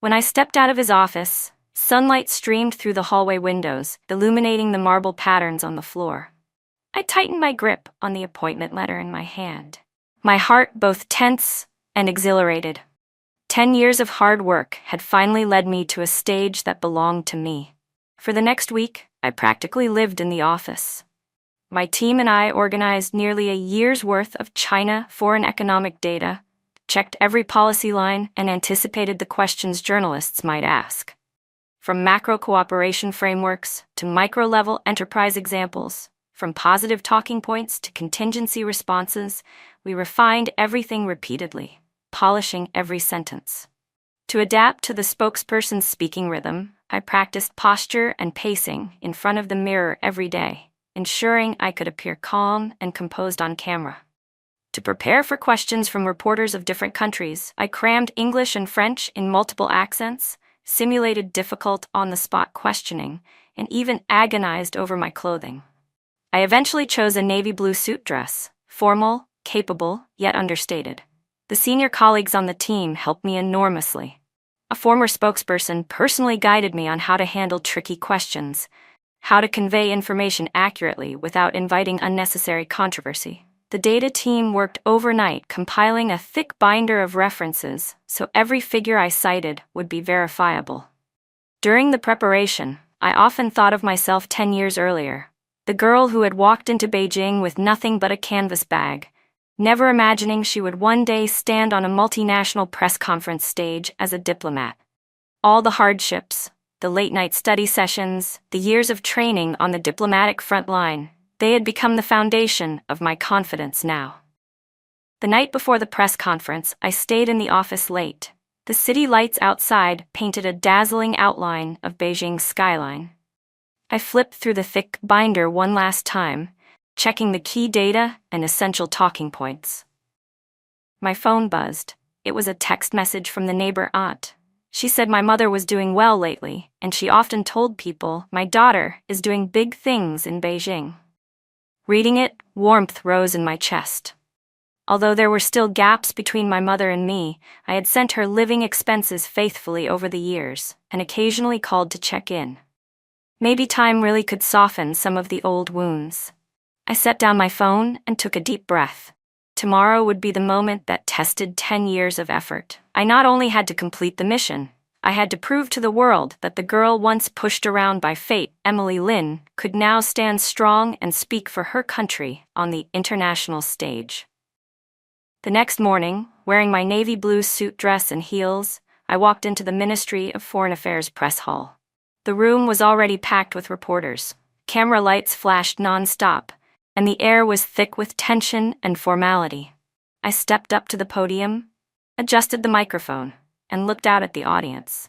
A: When I stepped out of his office, sunlight streamed through the hallway windows, illuminating the marble patterns on the floor. I tightened my grip on the appointment letter in my hand, my heart both tense and exhilarated. 10 years of hard work had finally led me to a stage that belonged to me. For the next week, I practically lived in the office. My team and I organized nearly a year's worth of China foreign economic data, checked every policy line, and anticipated the questions journalists might ask. From macro cooperation frameworks to micro-level enterprise examples, from positive talking points to contingency responses, we refined everything repeatedly, polishing every sentence. To adapt to the spokesperson's speaking rhythm, I practiced posture and pacing in front of the mirror every day, ensuring I could appear calm and composed on camera. To prepare for questions from reporters of different countries, I crammed English and French in multiple accents, simulated difficult on-the-spot questioning, and even agonized over my clothing. I eventually chose a navy blue suit dress, formal, capable, yet understated. The senior colleagues on the team helped me enormously. A former spokesperson personally guided me on how to handle tricky questions, how to convey information accurately without inviting unnecessary controversy. The data team worked overnight compiling a thick binder of references so every figure I cited would be verifiable. During the preparation, I often thought of myself 10 years earlier, the girl who had walked into Beijing with nothing but a canvas bag, never imagining she would one day stand on a multinational press conference stage as a diplomat. All the hardships, the late-night study sessions, the years of training on the diplomatic front line, they had become the foundation of my confidence now. The night before the press conference, I stayed in the office late. The city lights outside painted a dazzling outline of Beijing's skyline. I flipped through the thick binder one last time, checking the key data and essential talking points. My phone buzzed. It was a text message from the neighbor aunt. She said my mother was doing well lately, and she often told people my daughter is doing big things in Beijing. Reading it, warmth rose in my chest. Although there were still gaps between my mother and me, I had sent her living expenses faithfully over the years, and occasionally called to check in. Maybe time really could soften some of the old wounds. I set down my phone and took a deep breath. Tomorrow would be the moment that tested 10 years of effort. I not only had to complete the mission, I had to prove to the world that the girl once pushed around by fate, Emily Lin, could now stand strong and speak for her country on the international stage. The next morning, wearing my navy blue suit dress and heels, I walked into the Ministry of Foreign Affairs press hall. The room was already packed with reporters. Camera lights flashed non-stop, and the air was thick with tension and formality. I stepped up to the podium, adjusted the microphone, and looked out at the audience.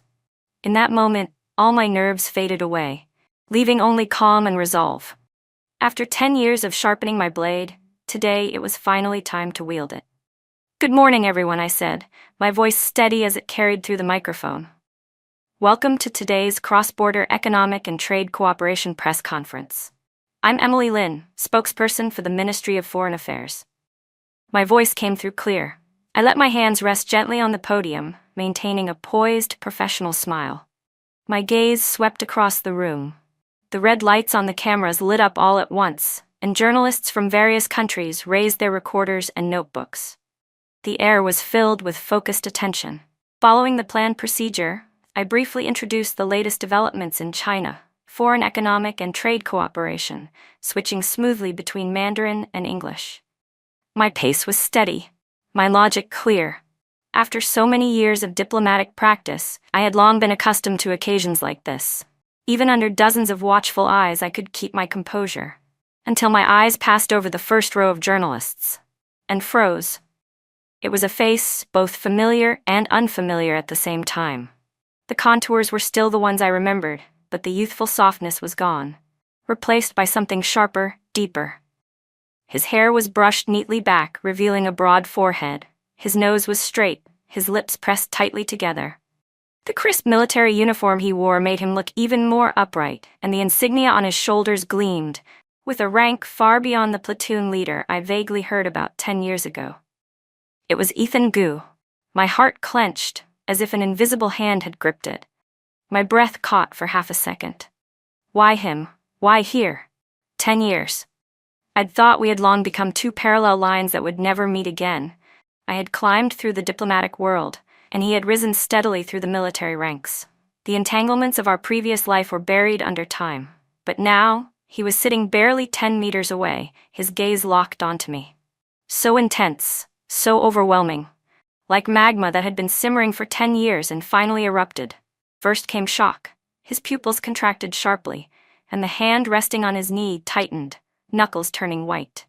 A: In that moment, all my nerves faded away, leaving only calm and resolve. After 10 years of sharpening my blade, today it was finally time to wield it. "Good morning, everyone," I said, my voice steady as it carried through the microphone. "Welcome to today's Cross-Border Economic and Trade Cooperation Press Conference. I'm Emily Lin, spokesperson for the Ministry of Foreign Affairs." My voice came through clear. I let my hands rest gently on the podium, maintaining a poised, professional smile. My gaze swept across the room. The red lights on the cameras lit up all at once, and journalists from various countries raised their recorders and notebooks. The air was filled with focused attention. Following the planned procedure, I briefly introduced the latest developments in China, foreign economic and trade cooperation, switching smoothly between Mandarin and English. My pace was steady, my logic clear. After so many years of diplomatic practice, I had long been accustomed to occasions like this. Even under dozens of watchful eyes, I could keep my composure, until my eyes passed over the first row of journalists, and froze. It was a face both familiar and unfamiliar at the same time. The contours were still the ones I remembered, but the youthful softness was gone, replaced by something sharper, deeper. His hair was brushed neatly back, revealing a broad forehead. His nose was straight, his lips pressed tightly together. The crisp military uniform he wore made him look even more upright, and the insignia on his shoulders gleamed, with a rank far beyond the platoon leader I vaguely heard about 10 years ago. It was Ethan Gu. My heart clenched, as if an invisible hand had gripped it. My breath caught for half a second. Why him? Why here? 10 years. I'd thought we had long become two parallel lines that would never meet again. I had climbed through the diplomatic world, and he had risen steadily through the military ranks. The entanglements of our previous life were buried under time. But now, he was sitting barely 10 meters away, his gaze locked onto me. So intense, so overwhelming. Like magma that had been simmering for 10 years and finally erupted. First came shock. His pupils contracted sharply, and the hand resting on his knee tightened, knuckles turning white.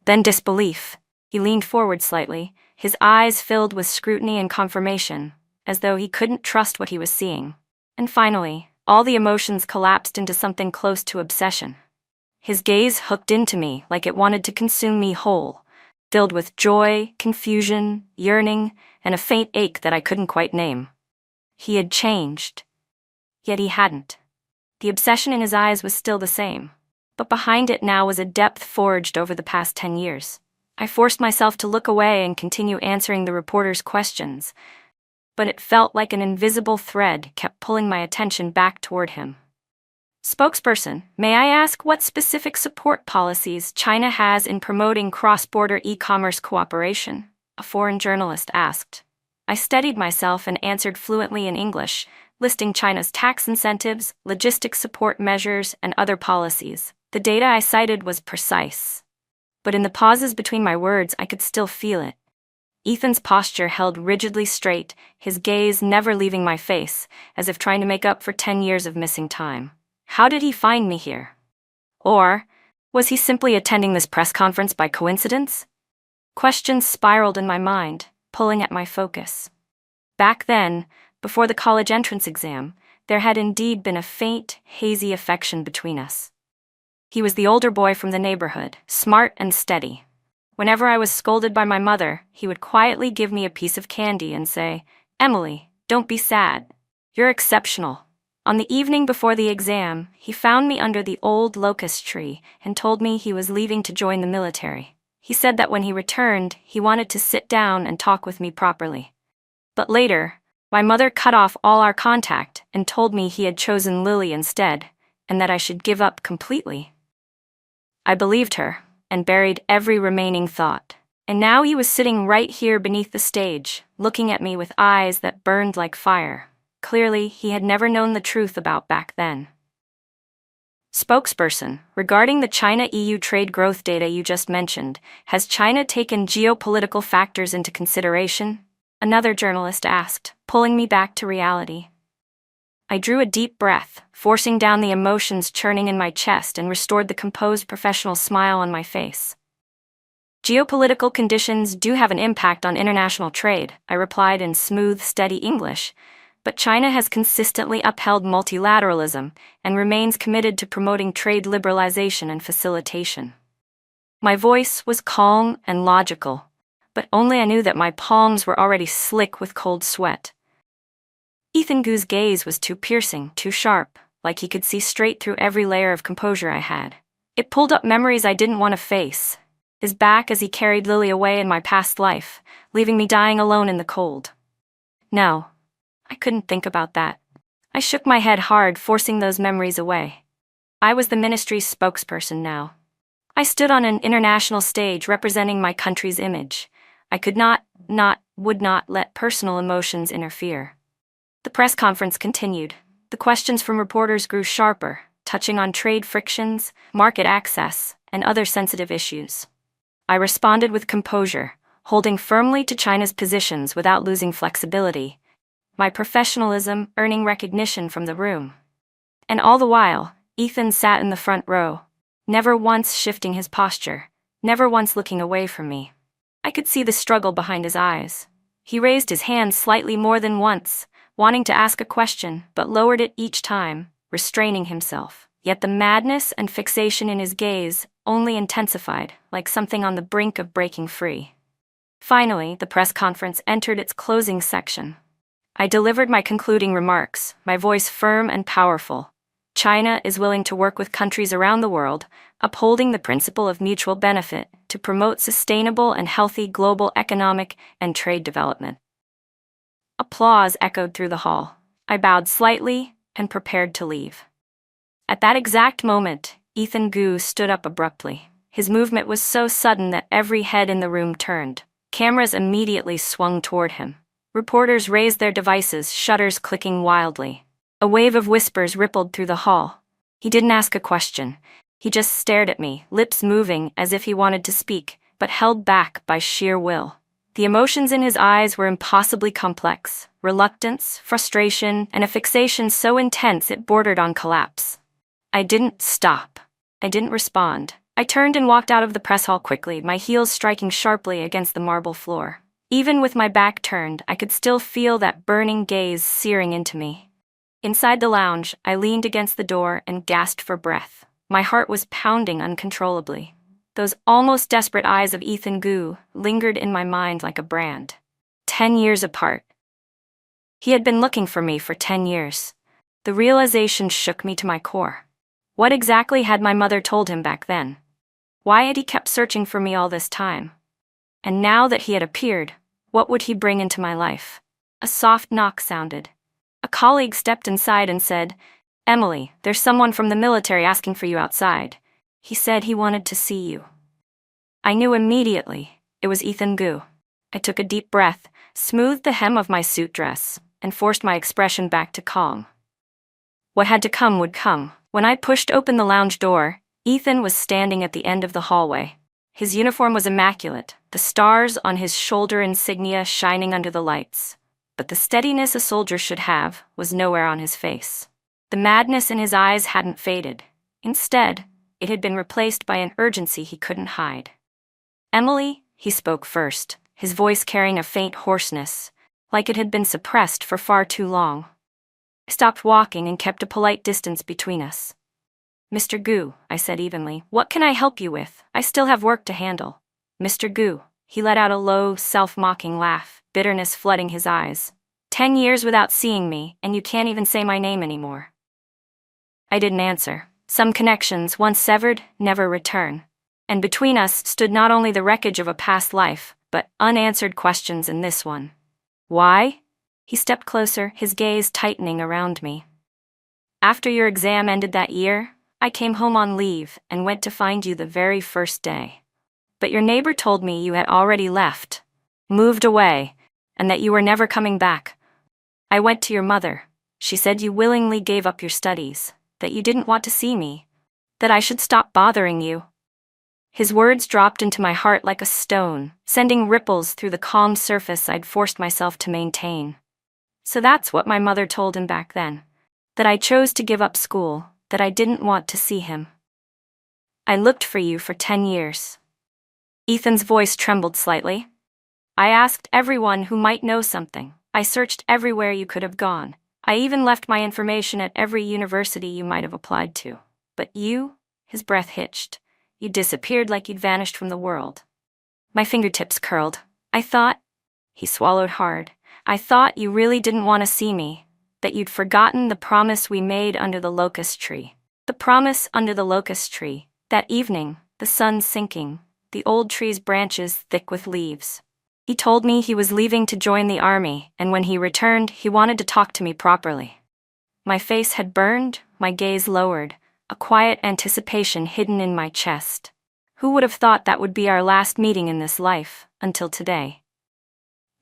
A: Then disbelief. He leaned forward slightly, his eyes filled with scrutiny and confirmation, as though he couldn't trust what he was seeing. And finally, all the emotions collapsed into something close to obsession. His gaze hooked into me like it wanted to consume me whole, filled with joy, confusion, yearning, and a faint ache that I couldn't quite name. He had changed. Yet he hadn't. The obsession in his eyes was still the same, but behind it now was a depth forged over the past 10 years. I forced myself to look away and continue answering the reporter's questions, but it felt like an invisible thread kept pulling my attention back toward him. Spokesperson, may I ask what specific support policies China has in promoting cross-border e-commerce cooperation? A foreign journalist asked. I steadied myself and answered fluently in English, listing China's tax incentives, logistics support measures, and other policies. The data I cited was precise. But in the pauses between my words, I could still feel it. Ethan's posture held rigidly straight, his gaze never leaving my face, as if trying to make up for 10 years of missing time. How did he find me here? Or was he simply attending this press conference by coincidence? Questions spiraled in my mind, pulling at my focus. Back then, before the college entrance exam, there had indeed been a faint, hazy affection between us. He was the older boy from the neighborhood, smart and steady. Whenever I was scolded by my mother, he would quietly give me a piece of candy and say, "Emily, don't be sad. You're exceptional." On the evening before the exam, he found me under the old locust tree and told me he was leaving to join the military. He said that when he returned, he wanted to sit down and talk with me properly. But later, my mother cut off all our contact and told me he had chosen Lily instead, and that I should give up completely. I believed her, and buried every remaining thought. And now he was sitting right here beneath the stage, looking at me with eyes that burned like fire. Clearly, he had never known the truth about back then. Spokesperson, regarding the China-EU trade growth data you just mentioned, has China taken geopolitical factors into consideration? Another journalist asked, pulling me back to reality. I drew a deep breath, forcing down the emotions churning in my chest and restored the composed professional smile on my face. Geopolitical conditions do have an impact on international trade, I replied in smooth, steady English, but China has consistently upheld multilateralism and remains committed to promoting trade liberalization and facilitation. My voice was calm and logical, but only I knew that my palms were already slick with cold sweat. Ethan Gu's gaze was too piercing, too sharp, like he could see straight through every layer of composure I had. It pulled up memories I didn't want to face. His back as he carried Lily away in my past life, leaving me dying alone in the cold. No, I couldn't think about that. I shook my head hard, forcing those memories away. I was the ministry's spokesperson now. I stood on an international stage representing my country's image. I could would not let personal emotions interfere. The press conference continued. The questions from reporters grew sharper, touching on trade frictions, market access, and other sensitive issues. I responded with composure, holding firmly to China's positions without losing flexibility, my professionalism earning recognition from the room. And all the while, Ethan sat in the front row, never once shifting his posture, never once looking away from me. I could see the struggle behind his eyes. He raised his hand slightly more than once, wanting to ask a question, but lowered it each time, restraining himself. Yet the madness and fixation in his gaze only intensified, like something on the brink of breaking free. Finally, the press conference entered its closing section. I delivered my concluding remarks, my voice firm and powerful. China is willing to work with countries around the world, upholding the principle of mutual benefit, to promote sustainable and healthy global economic and trade development. Applause echoed through the hall. I bowed slightly and prepared to leave. At that exact moment, Ethan Gu stood up abruptly. His movement was so sudden that every head in the room turned. Cameras immediately swung toward him. Reporters raised their devices, shutters clicking wildly. A wave of whispers rippled through the hall. He didn't ask a question. He just stared at me, lips moving as if he wanted to speak, but held back by sheer will. The emotions in his eyes were impossibly complex: reluctance, frustration, and a fixation so intense it bordered on collapse. I didn't stop. I didn't respond. I turned and walked out of the press hall quickly, my heels striking sharply against the marble floor. Even with my back turned, I could still feel that burning gaze searing into me. Inside the lounge, I leaned against the door and gasped for breath. My heart was pounding uncontrollably. Those almost desperate eyes of Ethan Gu lingered in my mind like a brand. 10 years apart. He had been looking for me for 10 years. The realization shook me to my core. What exactly had my mother told him back then? Why had he kept searching for me all this time? And now that he had appeared, what would he bring into my life? A soft knock sounded. A colleague stepped inside and said, "Emily, there's someone from the military asking for you outside. He said he wanted to see you." I knew immediately it was Ethan Gu. I took a deep breath, smoothed the hem of my suit dress, and forced my expression back to calm. What had to come would come. When I pushed open the lounge door, Ethan was standing at the end of the hallway. His uniform was immaculate, the stars on his shoulder insignia shining under the lights. But the steadiness a soldier should have was nowhere on his face. The madness in his eyes hadn't faded. Instead, it had been replaced by an urgency he couldn't hide. "Emily," he spoke first, his voice carrying a faint hoarseness, like it had been suppressed for far too long. I stopped walking and kept a polite distance between us. "Mr. Gu," I said evenly, "what can I help you with? I still have work to handle." "Mr. Gu," he let out a low, self-mocking laugh, bitterness flooding his eyes. 10 years without seeing me, and you can't even say my name anymore." I didn't answer. Some connections, once severed, never return. And between us stood not only the wreckage of a past life, but unanswered questions in this one. "Why?" He stepped closer, his gaze tightening around me. "After your exam ended that year, I came home on leave and went to find you the very first day. But your neighbor told me you had already left, moved away, and that you were never coming back. I went to your mother. She said you willingly gave up your studies, that you didn't want to see me, that I should stop bothering you." His words dropped into my heart like a stone, sending ripples through the calm surface I'd forced myself to maintain. So that's what my mother told him back then, that I chose to give up school, that I didn't want to see him. "I looked for you for 10 years. Ethan's voice trembled slightly. "I asked everyone who might know something. I searched everywhere you could have gone. I even left my information at every university you might have applied to. But you," his breath hitched, "you disappeared like you'd vanished from the world." My fingertips curled. "I thought," he swallowed hard, "I thought you really didn't want to see me, that you'd forgotten the promise we made under the locust tree." The promise under the locust tree. That evening, the sun sinking, the old tree's branches thick with leaves. He told me he was leaving to join the army, and when he returned, he wanted to talk to me properly. My face had burned, my gaze lowered, a quiet anticipation hidden in my chest. Who would have thought that would be our last meeting in this life, until today?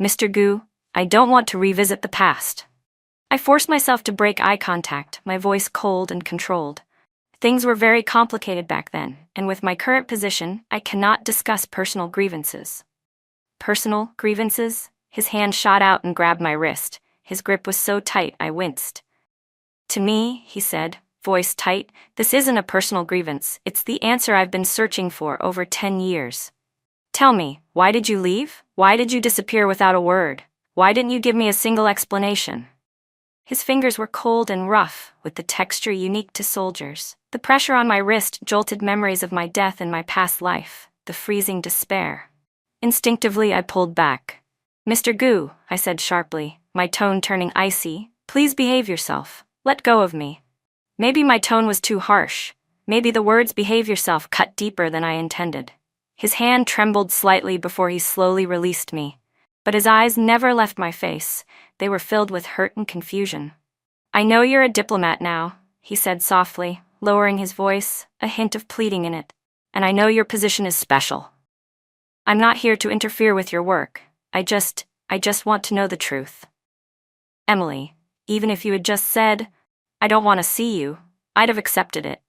A: "Mr. Gu, I don't want to revisit the past." I forced myself to break eye contact, my voice cold and controlled. Things were very complicated back then, and with my current position, I cannot discuss personal grievances. "Personal grievances?" His hand shot out and grabbed my wrist. His grip was so tight I winced. "To me," he said, voice tight, "this isn't a personal grievance, it's the answer I've been searching for over 10 years. Tell me, why did you leave? Why did you disappear without a word? Why didn't you give me a single explanation?" His fingers were cold and rough, with the texture unique to soldiers. The pressure on my wrist jolted memories of my death in my past life, the freezing despair. Instinctively, I pulled back. "Mr. Gu," I said sharply, my tone turning icy, "please behave yourself. Let go of me." Maybe my tone was too harsh. Maybe the words "behave yourself" cut deeper than I intended. His hand trembled slightly before he slowly released me. But his eyes never left my face. They were filled with hurt and confusion. "I know you're a diplomat now," he said softly, lowering his voice, a hint of pleading in it. "And I know your position is special. I'm not here to interfere with your work. I just want to know the truth. Emily, even if you had just said, 'I don't want to see you,' I'd have accepted it."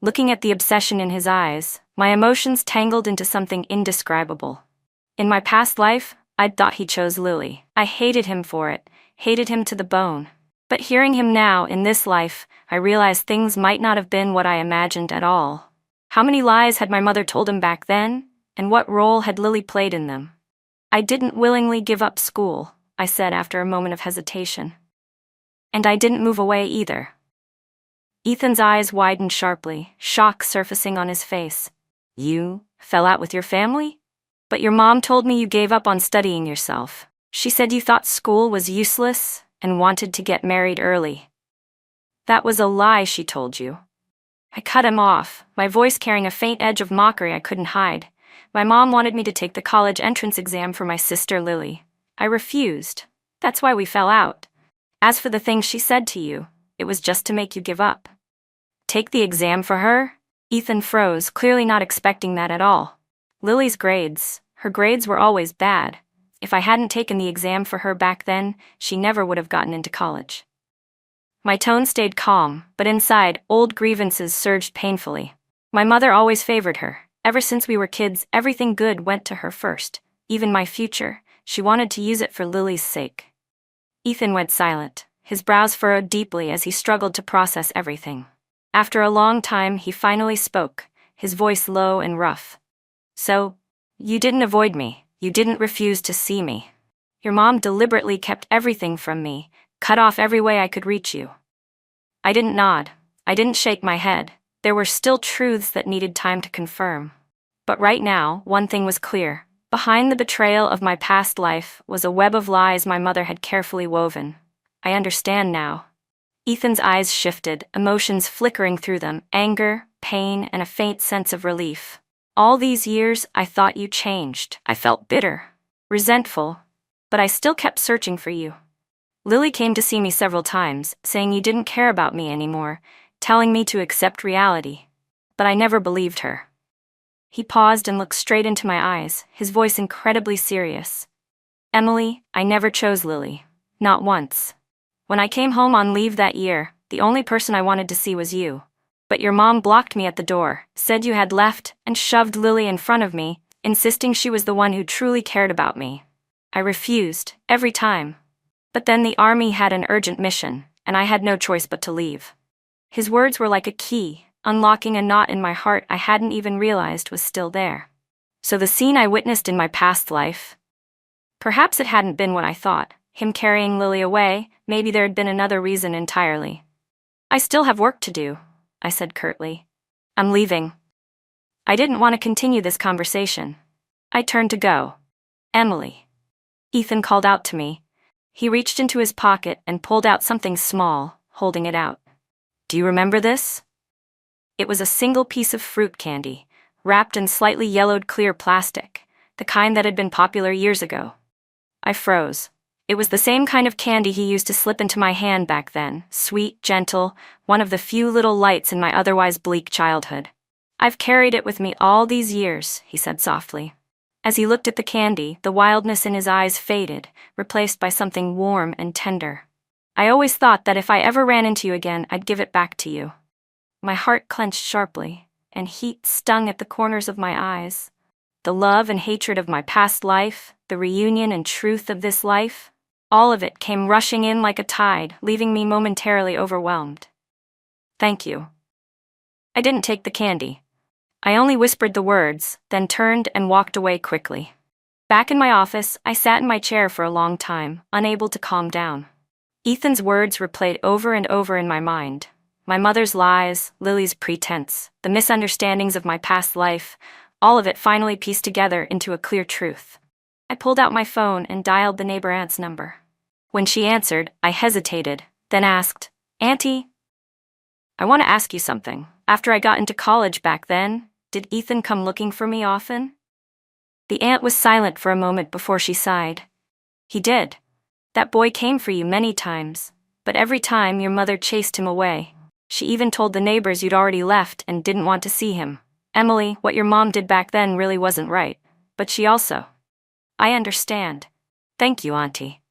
A: Looking at the obsession in his eyes, my emotions tangled into something indescribable. In my past life, I'd thought he chose Lily. I hated him for it, hated him to the bone. But hearing him now, in this life, I realized things might not have been what I imagined at all. How many lies had my mother told him back then, and what role had Lily played in them? "I didn't willingly give up school," I said after a moment of hesitation. "And I didn't move away either." Ethan's eyes widened sharply, shock surfacing on his face. "You fell out with your family? But your mom told me you gave up on studying yourself. She said you thought school was useless and wanted to get married early." "That was a lie she told you." I cut him off, my voice carrying a faint edge of mockery I couldn't hide. "My mom wanted me to take the college entrance exam for my sister Lily. I refused. That's why we fell out. As for the things she said to you, it was just to make you give up." "Take the exam for her?" Ethan froze, clearly not expecting that at all. "Lily's grades. Her grades were always bad. If I hadn't taken the exam for her back then, she never would have gotten into college." My tone stayed calm, but inside, old grievances surged painfully. My mother always favored her. Ever since we were kids, everything good went to her first. Even my future, she wanted to use it for Lily's sake. Ethan went silent, his brows furrowed deeply as he struggled to process everything. After a long time, he finally spoke, his voice low and rough. "So, you didn't avoid me. You didn't refuse to see me. Your mom deliberately kept everything from me, cut off every way I could reach you." I didn't nod. I didn't shake my head. There were still truths that needed time to confirm. But right now, one thing was clear. Behind the betrayal of my past life was a web of lies my mother had carefully woven. I understand now. Ethan's eyes shifted, emotions flickering through them, anger, pain, and a faint sense of relief. "All these years, I thought you changed." I felt bitter, resentful, but I still kept searching for you. "Lily came to see me several times, saying you didn't care about me anymore, telling me to accept reality. But I never believed her." He paused and looked straight into my eyes, his voice incredibly serious. "Emily, I never chose Lily. Not once. When I came home on leave that year, the only person I wanted to see was you. But your mom blocked me at the door, said you had left, and shoved Lily in front of me, insisting she was the one who truly cared about me. I refused, every time. But then the army had an urgent mission, and I had no choice but to leave." His words were like a key, unlocking a knot in my heart I hadn't even realized was still there. So the scene I witnessed in my past life? Perhaps it hadn't been what I thought, him carrying Lily away. Maybe there had been another reason entirely. "I still have work to do," I said curtly. "I'm leaving." I didn't want to continue this conversation. I turned to go. "Emily." Ethan called out to me. He reached into his pocket and pulled out something small, holding it out. "Do you remember this?" It was a single piece of fruit candy, wrapped in slightly yellowed clear plastic, the kind that had been popular years ago. I froze. It was the same kind of candy he used to slip into my hand back then, sweet, gentle, one of the few little lights in my otherwise bleak childhood. "I've carried it with me all these years," he said softly. As he looked at the candy, the wildness in his eyes faded, replaced by something warm and tender. "I always thought that if I ever ran into you again, I'd give it back to you." My heart clenched sharply, and heat stung at the corners of my eyes. The love and hatred of my past life, the reunion and truth of this life, all of it came rushing in like a tide, leaving me momentarily overwhelmed. "Thank you." I didn't take the candy. I only whispered the words, then turned and walked away quickly. Back in my office, I sat in my chair for a long time, unable to calm down. Ethan's words replayed over and over in my mind. My mother's lies, Lily's pretense, the misunderstandings of my past life, all of it finally pieced together into a clear truth. I pulled out my phone and dialed the neighbor aunt's number. When she answered, I hesitated, then asked, "Auntie, I want to ask you something. After I got into college back then, did Ethan come looking for me often?" The aunt was silent for a moment before she sighed. "He did. That boy came for you many times, but every time your mother chased him away. She even told the neighbors you'd already left and didn't want to see him. Emily, what your mom did back then really wasn't right, but she also—" "I understand. Thank you, Auntie."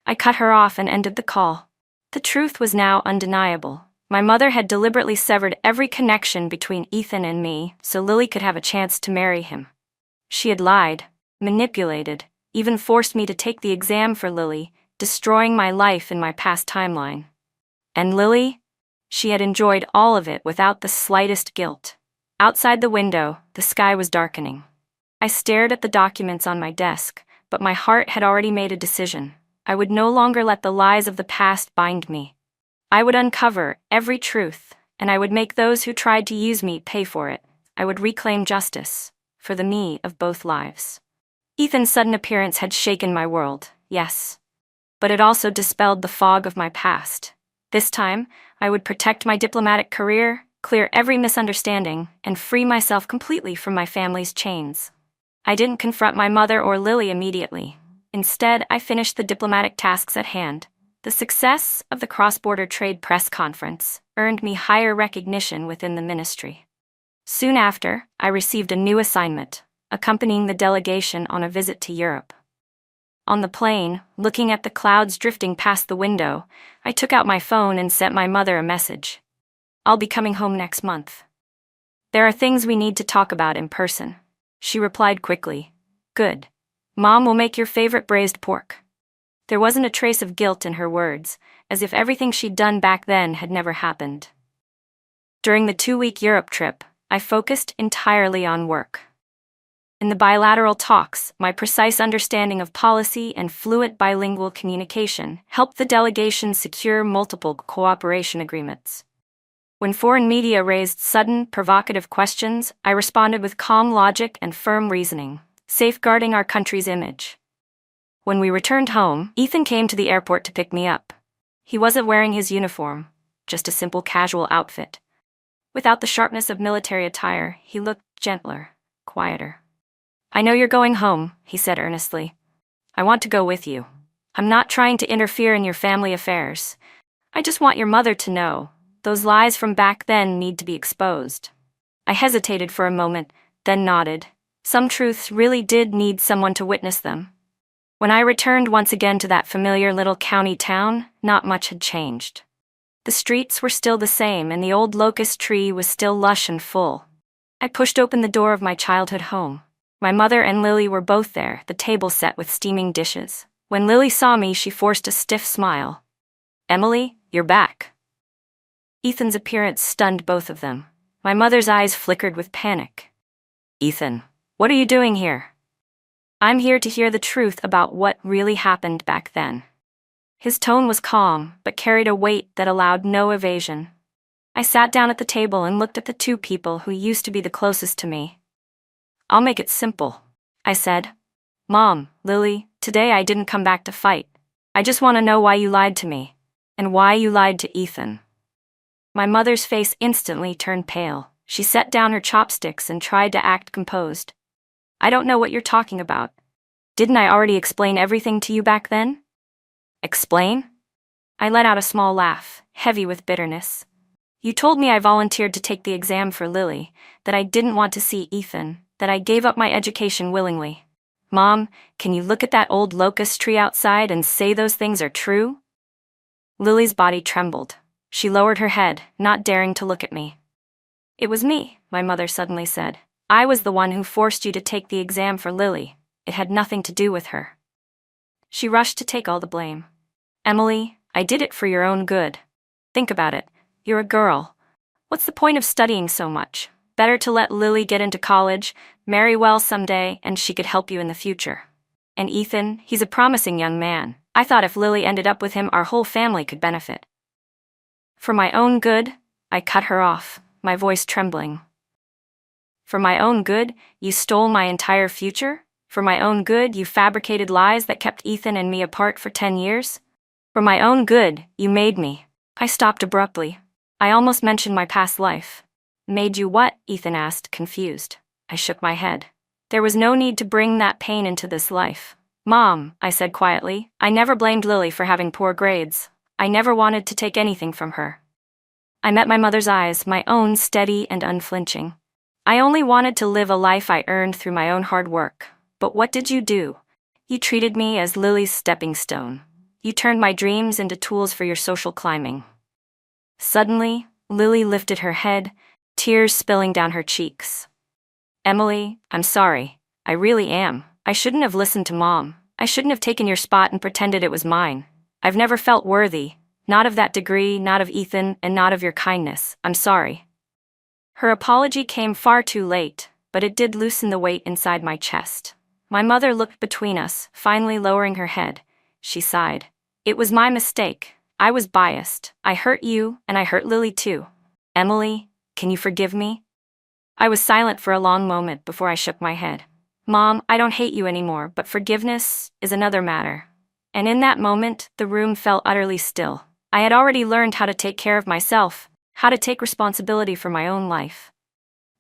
A: I cut her off and ended the call. The truth was now undeniable. My mother had deliberately severed every connection between Ethan and me so Lily could have a chance to marry him. She had lied, manipulated, even forced me to take the exam for Lily, destroying my life in my past timeline. And Lily? She had enjoyed all of it without the slightest guilt. Outside the window, the sky was darkening. I stared at the documents on my desk, but my heart had already made a decision. I would no longer let the lies of the past bind me. I would uncover every truth, and I would make those who tried to use me pay for it. I would reclaim justice, for the me of both lives. Ethan's sudden appearance had shaken my world, yes. But it also dispelled the fog of my past. This time, I would protect my diplomatic career, clear every misunderstanding, and free myself completely from my family's chains. I didn't confront my mother or Lily immediately. Instead, I finished the diplomatic tasks at hand. The success of the cross-border trade press conference earned me higher recognition within the ministry. Soon after, I received a new assignment, accompanying the delegation on a visit to Europe. On the plane, looking at the clouds drifting past the window, I took out my phone and sent my mother a message. "I'll be coming home next month. There are things we need to talk about in person." She replied quickly, "Good. Mom will make your favorite braised pork." There wasn't a trace of guilt in her words, as if everything she'd done back then had never happened. During the 2-week Europe trip, I focused entirely on work. In the bilateral talks, my precise understanding of policy and fluent bilingual communication helped the delegation secure multiple cooperation agreements. When foreign media raised sudden, provocative questions, I responded with calm logic and firm reasoning, safeguarding our country's image. When we returned home, Ethan came to the airport to pick me up. He wasn't wearing his uniform, just a simple casual outfit. Without the sharpness of military attire, he looked gentler, quieter. "I know you're going home," he said earnestly. "I want to go with you. I'm not trying to interfere in your family affairs. I just want your mother to know, those lies from back then need to be exposed." I hesitated for a moment, then nodded. Some truths really did need someone to witness them. When I returned once again to that familiar little county town, not much had changed. The streets were still the same, and the old locust tree was still lush and full. I pushed open the door of my childhood home. My mother and Lily were both there, the table set with steaming dishes. When Lily saw me, she forced a stiff smile. "Emily, you're back." Ethan's appearance stunned both of them. My mother's eyes flickered with panic. "Ethan, what are you doing here?" "I'm here to hear the truth about what really happened back then." His tone was calm, but carried a weight that allowed no evasion. I sat down at the table and looked at the two people who used to be the closest to me. "I'll make it simple," I said. "Mom, Lily, today I didn't come back to fight. I just want to know why you lied to me, and why you lied to Ethan." My mother's face instantly turned pale. She set down her chopsticks and tried to act composed. "I don't know what you're talking about. Didn't I already explain everything to you back then?" "Explain?" I let out a small laugh, heavy with bitterness. "You told me I volunteered to take the exam for Lily, that I didn't want to see Ethan, that I gave up my education willingly. Mom, can you look at that old locust tree outside and say those things are true?" Lily's body trembled. She lowered her head, not daring to look at me. "It was me," my mother suddenly said. "I was the one who forced you to take the exam for Lily. It had nothing to do with her." She rushed to take all the blame. "Emily, I did it for your own good. Think about it. You're a girl. What's the point of studying so much? Better to let Lily get into college, marry well someday, and she could help you in the future. And Ethan, he's a promising young man. I thought if Lily ended up with him, our whole family could benefit. For my own good, I cut her off, my voice trembling. For my own good, you stole my entire future? For my own good, you fabricated lies that kept Ethan and me apart for 10 years? For my own good, you made me. I stopped abruptly. I almost mentioned my past life. Made you what? Ethan asked, confused. I shook my head. There was no need to bring that pain into this life. Mom, I said quietly, I never blamed Lily for having poor grades. I never wanted to take anything from her. I met my mother's eyes, my own steady and unflinching. I only wanted to live a life I earned through my own hard work. But what did you do? You treated me as Lily's stepping stone. You turned my dreams into tools for your social climbing. Suddenly, Lily lifted her head, tears spilling down her cheeks. Emily, I'm sorry. I really am. I shouldn't have listened to Mom. I shouldn't have taken your spot and pretended it was mine. I've never felt worthy, not of that degree, not of Ethan, and not of your kindness. I'm sorry. Her apology came far too late, but it did loosen the weight inside my chest. My mother looked between us, finally lowering her head. She sighed. It was my mistake. I was biased. I hurt you, and I hurt Lily too. Emily, can you forgive me? I was silent for a long moment before I shook my head. Mom, I don't hate you anymore, but forgiveness is another matter. And in that moment, the room fell utterly still. I had already learned how to take care of myself, how to take responsibility for my own life.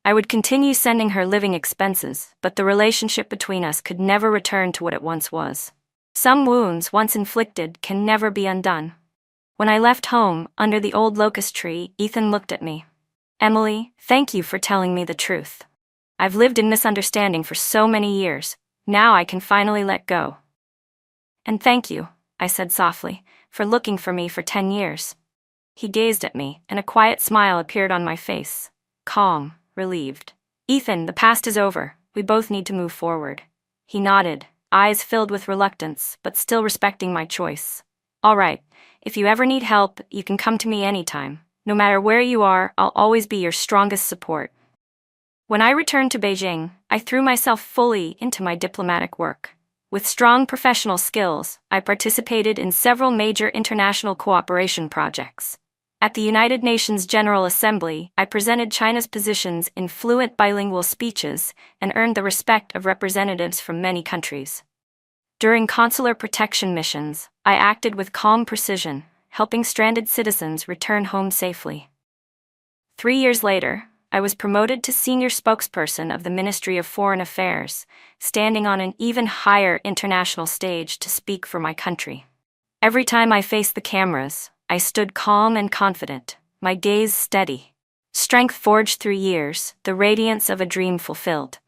A: I would continue sending her living expenses, but the relationship between us could never return to what it once was. Some wounds, once inflicted, can never be undone. When I left home, under the old locust tree, Ethan looked at me. Emily, thank you for telling me the truth. I've lived in misunderstanding for so many years. Now I can finally let go. And thank you, I said softly, for looking for me for 10 years. He gazed at me, and a quiet smile appeared on my face. Calm, relieved. Ethan, the past is over. We both need to move forward. He nodded, eyes filled with reluctance, but still respecting my choice. All right, if you ever need help, you can come to me anytime. No matter where you are, I'll always be your strongest support. When I returned to Beijing, I threw myself fully into my diplomatic work. With strong professional skills, I participated in several major international cooperation projects. At the United Nations General Assembly, I presented China's positions in fluent bilingual speeches and earned the respect of representatives from many countries. During consular protection missions, I acted with calm precision, helping stranded citizens return home safely. 3 years later, I was promoted to senior spokesperson of the Ministry of Foreign Affairs, standing on an even higher international stage to speak for my country. Every time I faced the cameras, I stood calm and confident, my gaze steady. Strength forged through years, the radiance of a dream fulfilled.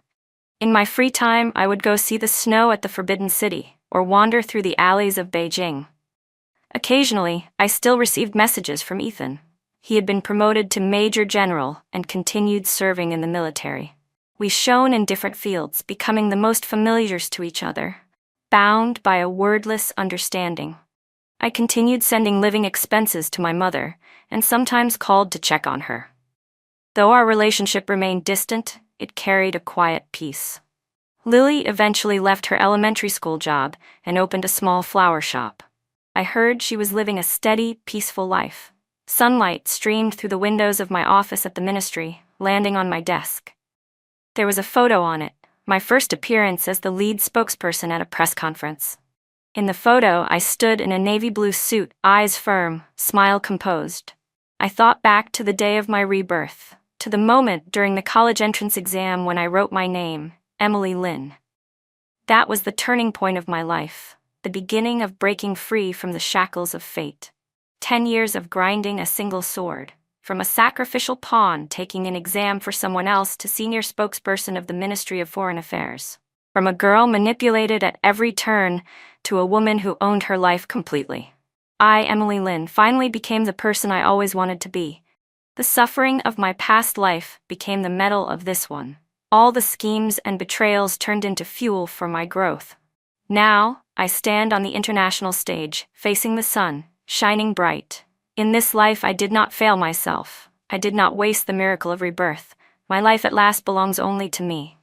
A: In my free time, I would go see the snow at the Forbidden City, or wander through the alleys of Beijing. Occasionally, I still received messages from Ethan. He had been promoted to Major General and continued serving in the military. We shone in different fields, becoming the most familiars to each other, bound by a wordless understanding. I continued sending living expenses to my mother, and sometimes called to check on her. Though our relationship remained distant, it carried a quiet peace. Lily eventually left her elementary school job and opened a small flower shop. I heard she was living a steady, peaceful life. Sunlight streamed through the windows of my office at the ministry, landing on my desk. There was a photo on it, my first appearance as the lead spokesperson at a press conference. In the photo, I stood in a navy blue suit, eyes firm, smile composed. I thought back to the day of my rebirth, to the moment during the college entrance exam when I wrote my name, Emily Lin. That was the turning point of my life, the beginning of breaking free from the shackles of fate. 10 years of grinding a single sword, from a sacrificial pawn taking an exam for someone else to senior spokesperson of the Ministry of Foreign Affairs. From a girl manipulated at every turn to a woman who owned her life completely. I, Emily Lin, finally became the person I always wanted to be. The suffering of my past life became the metal of this one. All the schemes and betrayals turned into fuel for my growth. Now, I stand on the international stage, facing the sun, shining bright. In this life I did not fail myself. I did not waste the miracle of rebirth. My life at last belongs only to me.